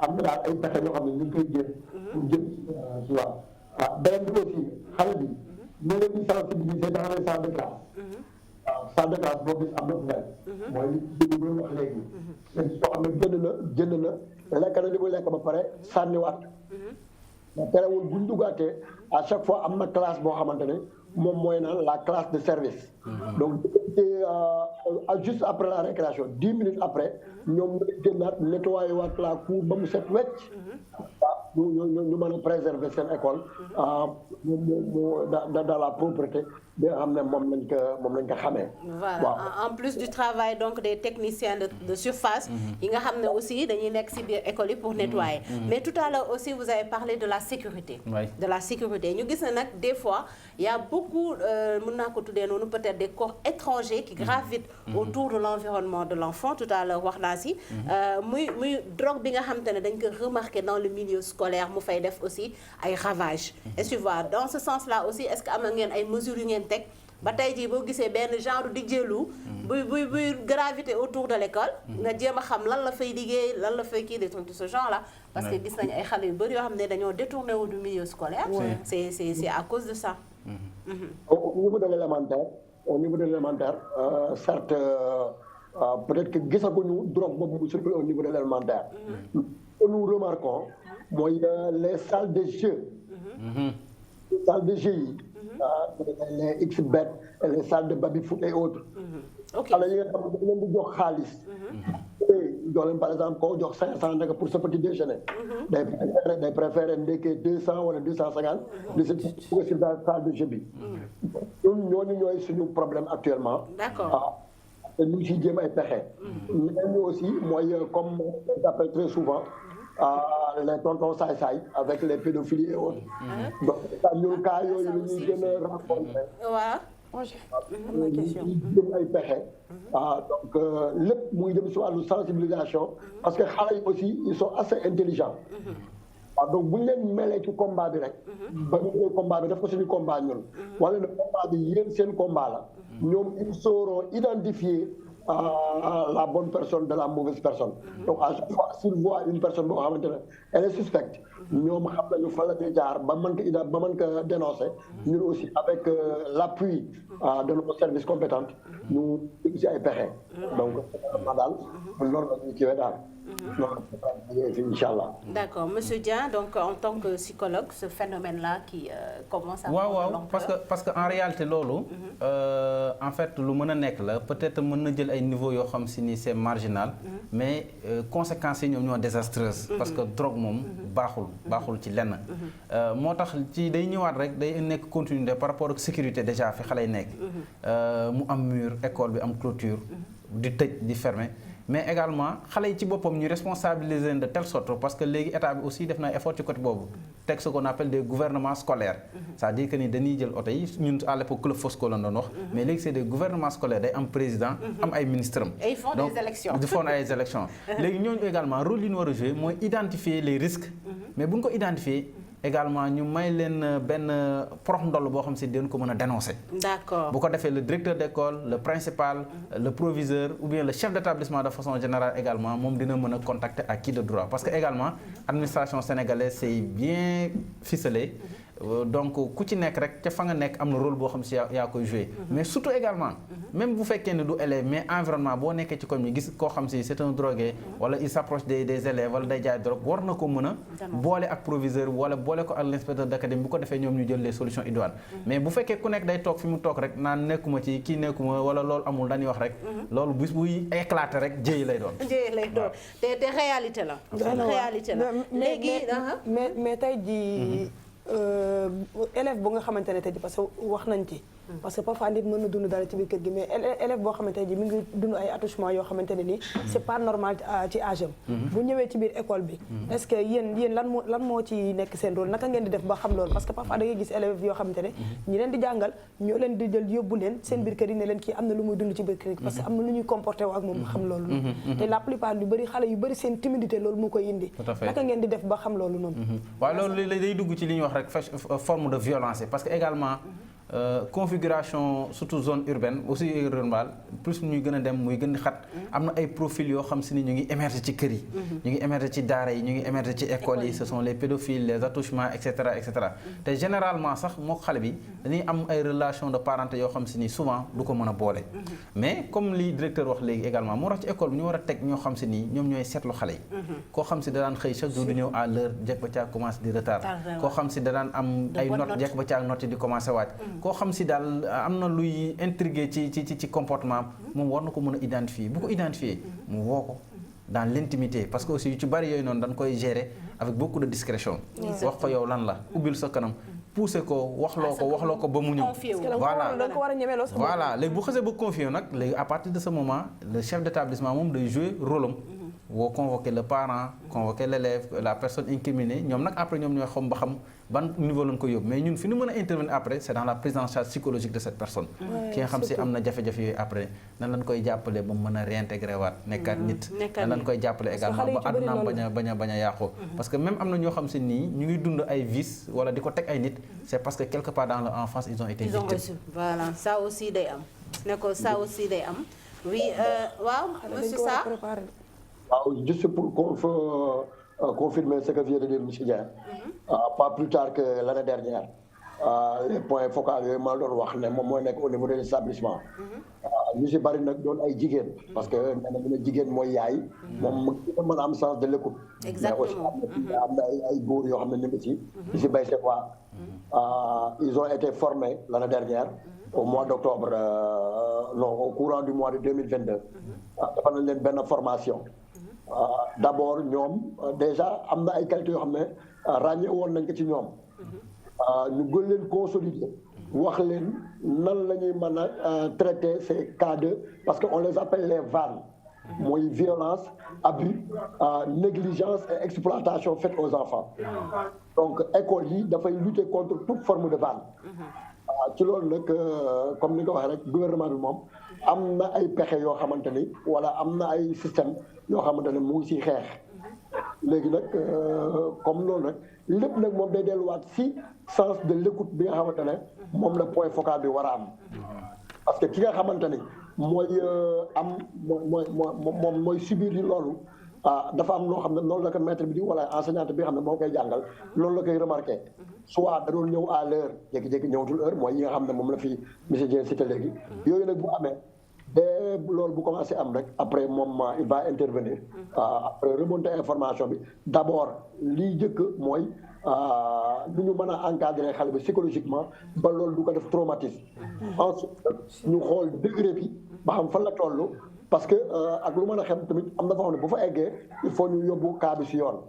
am na daal ay pexe yoo xam ne ñu ngi koy jël. pour jëm si waaw. beneen bi aussi xale bi ñu leen di sensibiliser dans les salles de classe. waaw salle de classe boo gis am na problème. mooy li ñu doon wax léegi. léegi soo xam ne jënd na lekk na li muy lekk ba pare sànniwaat. mais terewul bu ñu duggaatee à chaque fois am na classe boo xamante ne moom mooy naan la classe de service. donc juste après la récréation 10 minutes après ñoom ñu génnaat nettoyé waat la cour ba mu set wecc. ñu mën a préserver seen école. dans la propreté bi nga xam ne moom lañ ko xamee. voilà en plus du travail donc des techniciens de surface. yi nga xam ne aussi dañuy nekk ci biir école yi pour nettoyer. mais tout à l'heure aussi vous avez parlé de la sécurité. de la sécurité ñu gis ne nag des fois il y a beaucoup mën naa ko tuddee noonu peut-être des corps étrangers qui gravitent autour de l'environnement de l'enfant tout à l'heure wax naa ci. muy drogue bi nga xam te ne dañ ko remarquer dans le milieu scolaire mu fay def aussi ay ravages. est-ce que voilà dans ce sens-là aussi est-ce que am na ngeen ay mesures yu ngeen teg ba tey jii boo gisee benn genre dijjeelu buy gravité autour de l'école nga jéem a xam lan la fay liggéey lan la fay kii des trucs de ce genre-là parce que gis nañu ay xale yu bëri yoo xam ne dañoo détourné wu du milieu scolaire. c'est à cause de ça. Au niveau de l'élémentaire certes peut-être que gisaguñu drogue boobu mu circulé au niveau de l'élémentaire. Nous remarquons mooy les salles de jeu. Les salles de jeu yi. les Xbet et les salles de baby-foot et autres. ok xale yi nga xam ne dañ leen di jox xaalis. jox leen par exemple koo jox 500 naka pour ce petit déjeuner. day préférer ndekkee 200 wala 250. de ce qui est dans la salle de jeu bi. ñooñu ñooy suñu problème actuellement. d'accord. te ñu ngi siy jéem ay pexe. ñeneen ñi aussi mooy comme on appelle très souvent les tontons saay-saay avec les pédophilies et autres. donc ñun cas yooyu la ñuy gën a rencontré. waaw. jëm ay pexe. donc lépp muy dem si wàllu sensibilisation. parce que xale yi aussi ils sont assez intelligents. waaw donc bu ñu leen melee ci combat bi rek. ba ñu jëlee combat bi def ko suñu combat ñun. wala ne combat bi yéen seen combat la. ñoom ils sauront identifier la bonne personne de la mauvaise personne. donc à chaque fois s'ils voient une personne boo xamante ne elle est suspecte. ñoom xam nañu fan la ñuy jaar ba mën ko dénoncer. ñun aussi avec l'appui de nos services compétents. ñu dégg si ay pexe. donc daal loolu la ñuy kiiwee daal. Inch'Allah. D'accord. Monsieur Dieng, donc en tant que psychologue, ce phénomène-là qui commence à waaw parce que en réalité loolu en fait lu mën a nekk la peut-être mën na jël ay niveau yoo xam si ni c'est marginal mais conséquences yi ñoom ñoo désastreuses parce que drogue moom baaxul ci lenn moo tax ci day ñëwaat rek day nekk continuité par rapport ak sécurité déjà fi xale yi nekk mu am mur école bi am clôture di tëj di fermer mais également xale yi ci boppam ñu responsabiliser de telle sorte parce que léegi état bi aussi def na effort ci côté boobu teg ce qu'on appelle des gouvernements scolaires c'est-à-dire que ni dañuy jël oto yi ñun à l'époque Club Fosco la doon wax mais léegi c'est des gouvernements scolaires day am président am ay ministres am et ils font des élections ils font ay élections léegi ñooñu également rôle yi ñu war a jouer mooy identifier les risques mais bu ñu ko identifier également ñu may leen benn prox ndoll boo xam si dañ ko mën a dénoncer. D'accord. bu ko defee le directeur d'école le principal le proviseur ou bien le chef d'établissement de façon générale également moom dina mën a contacter à qui de droit parce que également administration sénégalaise c'est bien ficelé. donc ku ci nekk rek ca fa nga nekk am na rôle boo xam si yaa koy jouer mais surtout également même bu fekkee ne du élève mais environnement boo nekkee ci koñ mi gis koo xam si c'est un drogué wala il s'approche des élèves wala day jaay drogue war na ko mën a boole ak proviseur wala boole ko ak l'inspecteur d'académie bu ko defee ñoom ñu jël les solutions idoines mais bu fekkee ku nekk day toog fi mu toog rek naan nekkuma ci kii nekkuma wala loolu amul dañuy wax rek loolu bis buy éclater rek jéy lay doon te réalité la réalité la léegi mais tey jii élève bu nga xamante ne tey parce que wax nañ ci parce que parfois nit mën na dund dara ci biir kër gi mais élève boo xamante ne mi ngi dund ay attouchement yoo xamante ne nii c'est pas normal ci âge am bu ñëwee ci biir école bi est-ce que yéen lan moo ci nekk seen rôle naka ngeen di def ba xam loolu parce que parfois da ngay gis élèves yoo xamante ne ñi leen di jàngal ñoo leen di jël yóbbu leen seen biir kër yi ne leen kii am na lu muy dund ci biir kër gi parce que am na lu ñuy comporté wu ak moom xam loolu noonu te la plupart yu bëri xale yu bëri seen timidité loolu moo koy indi naka ngeen di def ba xam loolu noonu waaw loolu day dugg ci li ñuy wax rek forme de violence parce que également configuration surtout zone urbaine aussi rurale plus ñuy gën a dem muy gën di xat am na ay profils yoo xam si ni ñu ngi émerger ci kër yi ñu ngi émerger ci daara yi ñu ngi émerger ci écoles yi ce sont les pédophiles les attouchements et cetera te généralement sax moo xale bi dañuy am ay relations de parenté yoo xam si ni souvent du ko mën a boole mais comme li directeur wax léegi également moo tax ci école bi ñu war a teg ñoo xam si ni ñoom ñooy seetlu xale yi koo xam si da daan xëy chaque jour du ñëw à l'heure jekk ba caag commencé di retard koo xam si da daan am ay notes jekk ba caag notes yi di commencé waaj koo xam si daal am na luy intrigué ci comportement moom war na ko mën a identifier bu ko identifier mu woo ko dans l'intimité parce que aussi yu ci bari yooyu noonu dañ koy gérer avec beaucoup de discrétion wax ko yow lan la ubbil sa kanam pousser ko waxloo ko ba mu ñëw voilà léegi bu xasee ba confier nag léegi à partir de ce moment le chef d'établissement moom day jouer rôle am woo convoquer le parent convoquer l'élève la personne incriminée ñoom nag après ñoom ñooy xam ba xam ban niveau lañ ko yóbbu mais ñun fi ñu mën a intervenir après c'est dans la prise en charge psychologique de cette personne ki nga xam si am na jafe-jafe yooyu après nan lañ koy jàppale ba mu mën a réintégrer waat nekkaat nit nan lañ koy jàppale également ba àddunaam bañ a yàqu parce que même am na ñoo xam si nii ñu ngi dund ay vices wala di ko teg ay nit c'est parce que quelque part dans leur enfance ils ont été victimes voilà ça aussi day am ne ko ça aussi day am oui waaw monsieur Sarr waaw juste pour confirmer ce que vient de dire monsieur Dieng pas plus tard que l'année dernière les points focaux yooyu ma doon wax ne moom mooy nekk au niveau de l'établissement ñu si bari nag doon ay jigéen parce que nee na ñu ne jigéen mooy yaay moom mën a am sens de l'écoute mais aussi am na ay góor yoo xam ne ñu ngi ci ñu si bay c'est quoi ils ont été formés l'année dernière au mois d'octobre non au courant du mois de 2022 dafa nañ leen benn formation d'abord ñoom déjà am na ay qualités yoo xam ne ràññee woon nañ ko ci ñoom ñu gën leen consolider wax leen nan la ñuy mën a traiter ces cas de parce que on les appelle les VAN mooy violence abus négligence et exploitation faite aux enfants donc école yi dafay lutter contre toute forme de VAN ci loolu nag comme ni nga ko waxee rek gouvernement bi moom am na ay pexe yoo xamante ni wala am na ay système yoo xamante ne mu ngi siy xeex léegi nag comme loolu nag lépp nag moom day delluwaat si sens de l'écoute bi nga xamante ne moom la point focal bi war a am parce que ki nga xamante ni mooy am mooy subir yi loolu dafa am loo xam ne loolu la ko maître bi di wala enseignante bi nga xam ne moo koy jàngal loolu la koy remarqué soit da doon ñëw à l'heure jékki-jékki ñëwatul heure mooy yi nga xam ne moom la fi monsieur Dieng cité léegi yooyu nag bu amee de loolu bu commencé am rek après moom il va intervenir après remonter information bi d'abord lii jëkk mooy nu ñu mën a encadrer xale bi psychologiquement ba loolu du ko def traumatisme ensuite ñu xool degré bi ba xam fan la toll parce que ak lu mën a xem tamit am na foo xam ne bu fa eggee il faut ñu yóbbu cas bi si yoon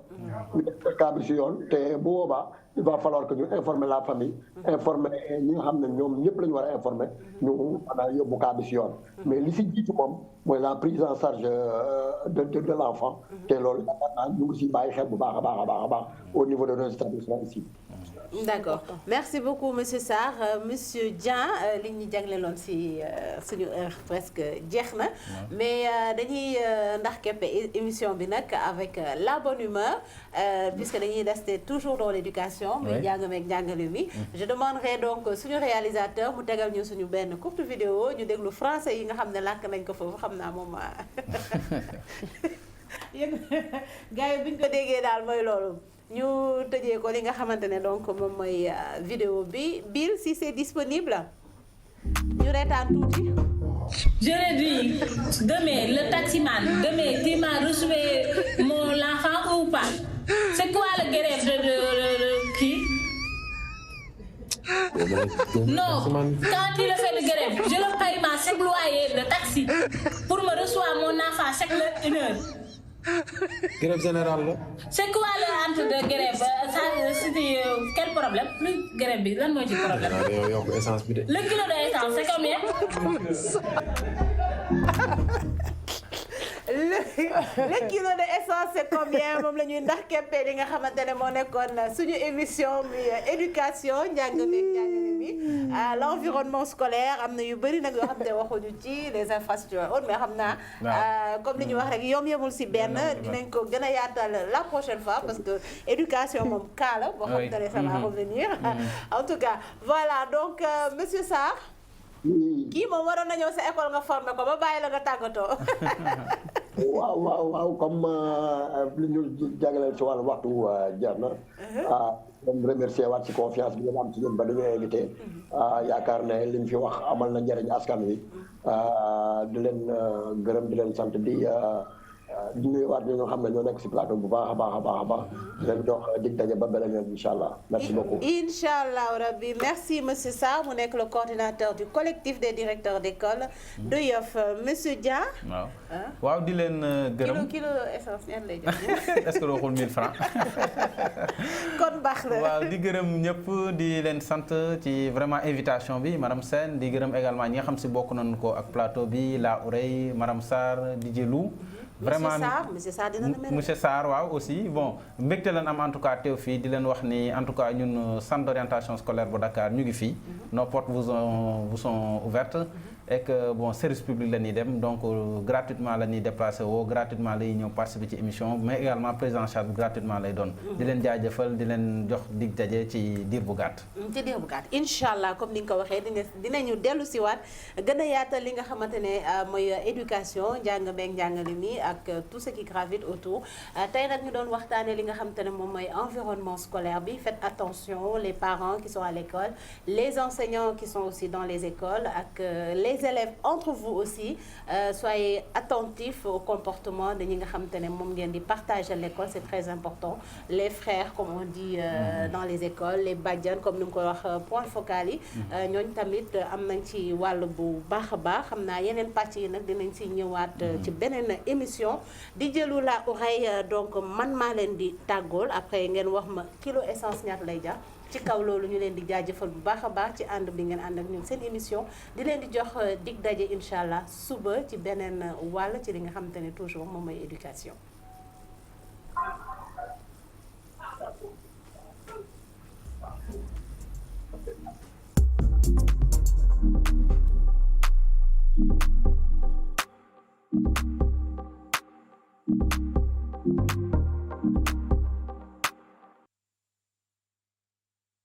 ñu def cas bi si yoon te bu boobaa il va falloir que ñu informer la famille informer ñi nga xam ne ñoom ñëpp la ñu war a informer ñu mën a yóbbu cas bi si yoon mais li si jiitu moom mooy la prise en charge de l'enfant te loolu yaakaar naa ñu ngi si bàyyi xel bu baax a baax a baax a baax au niveau de nos établissements ici. D'accord merci beaucoup monsieur Sarr monsieur Dieng li ñu jagleeloon ci suñu heure presque jeex na mais dañuy ndax keppe émission bi nag avec la bonne humeur puisque dañuy rester toujours dans l'éducation muy njàng meeg njàngale mi je demanderai donc suñu réalisateur mu tegal ñu suñu benn courte vidéo ñu déglu français yi nga xam ne làkk nañ ko foofu xam naa moom yéen gars yi bu ñu ko déggee daal mooy loolu ñu tëjee ko li nga xamante ne donc moom mooy vidéo bi Bill si c'est disponible ñu reetaan tuuti. Je leur dis demain le taximan demain tu m'as reçu mon enfant ou pas c'est quoi le grève de qui non quand il fait le grève je le paye ma chaque loyer de taxi pour me recevoir mon enfant chaque une heure grève générale la. c'est quoi le entre de grève ça c'est quel problème lu grève bi lan moo ci problème. yow yokk essence bi de. le kilo de essence c'est combien. le kilo de essence c'est combien moom la ñuy ndax keppee li nga xamante ne moo nekkoon suñu émission bi éducation njàng mi njàngale mi l'environnement scolaire am na yu bëri nag yoo xam ne waxuñu ci les infrastructures autres mais xam naa comme li ñu wax rek yemul si benn dinañ ko gën a yaatal la prochaine fois parce que éducation moom kaa la boo xam ne ça va revenir en tout cas voilà donc monsieur Sarr kii moom waroon na ñëw sa école nga formé ko ba bàyyi la nga tàggatoo. waaw comme li ñu jagleel ci wàllu waxtu jar na. dem remercier waat ci confiance bi ngeen am ci ñun ba dañoo invité. yaakaar ne liñ fi wax amal na njëriñ askan wi. di leen gërëm di leen sant di nuyuwaat ñi nga xam ne ñoo nekk si plateau bu baax a baax di leen jox dig daje ba beneen yoon incha allah merci beaucoup. incha allah rabbi merci monsieur Sarr mu nekk le coordinateur du collectif des directeurs d'école de Yoff monsieur Dia. waaw di leen gërëm kilo essence ñaar lay jox. est-ce que waxul 1000 francs. kon baax na. waaw di gërëm ñëpp di leen sant ci vraiment invitation bi madame Sène di gërëm également ñi nga xam si bokk nañu ko ak plateau bi La Oreille madame Sarr DJ Lou. vraiment monsieur Sarr dina la monsieur Sarr waaw aussi bon mbégte leen am en tout cas teew fii di leen wax ni en tout cas ñun centre d'orientation scolaire bu Dakar ñu ngi fii nos portes vous sont ouvertes et que bon service public la ñuy dem donc gratuitement la ñuy déplacé woo gratuitement lay ñëw participer ci émission mais également prise en charge gratuitement lay doon. di leen jaajëfal di leen jox dig daje ci diir bu gàtt. ci diir bu gàtt incha allah comme ni nga ko waxee dinañu dellu si waat gën a yaatal li nga xamante ne mooy éducation njàng meeg njàngale mi ak tout ce qui gravite autour tey nag ñu doon waxtaanee li nga xamante ne moom mooy environnement scolaire bi faites attention les parents qui sont à l'école les enseignants qui sont aussi dans les écoles ak les élèves entre vous aussi soyez attentifs au comportement de ñi nga xamante ne moom ngeen di partager l'école c'est très important les frères comme on dit dans les écoles les badians comme ni mu koy wax point focal yi ñooñu tamit am nañ ci wàll bu baax a baax xam naa yeneen pàcc yi nag dinañ ci ñëwaat ci beneen émission di jëlu La Oreille donc man maa leen di tàggool après ngeen wax ma kilo essence ñaata lay jar ci kaw loolu ñu leen di jaajëfal bu baax a baax ci ànd bi ngeen ànd ak ñun seen émission di leen di jox dig daje incha allah suba ci beneen wàll ci li nga xamante ne toujours moom mooy éducation.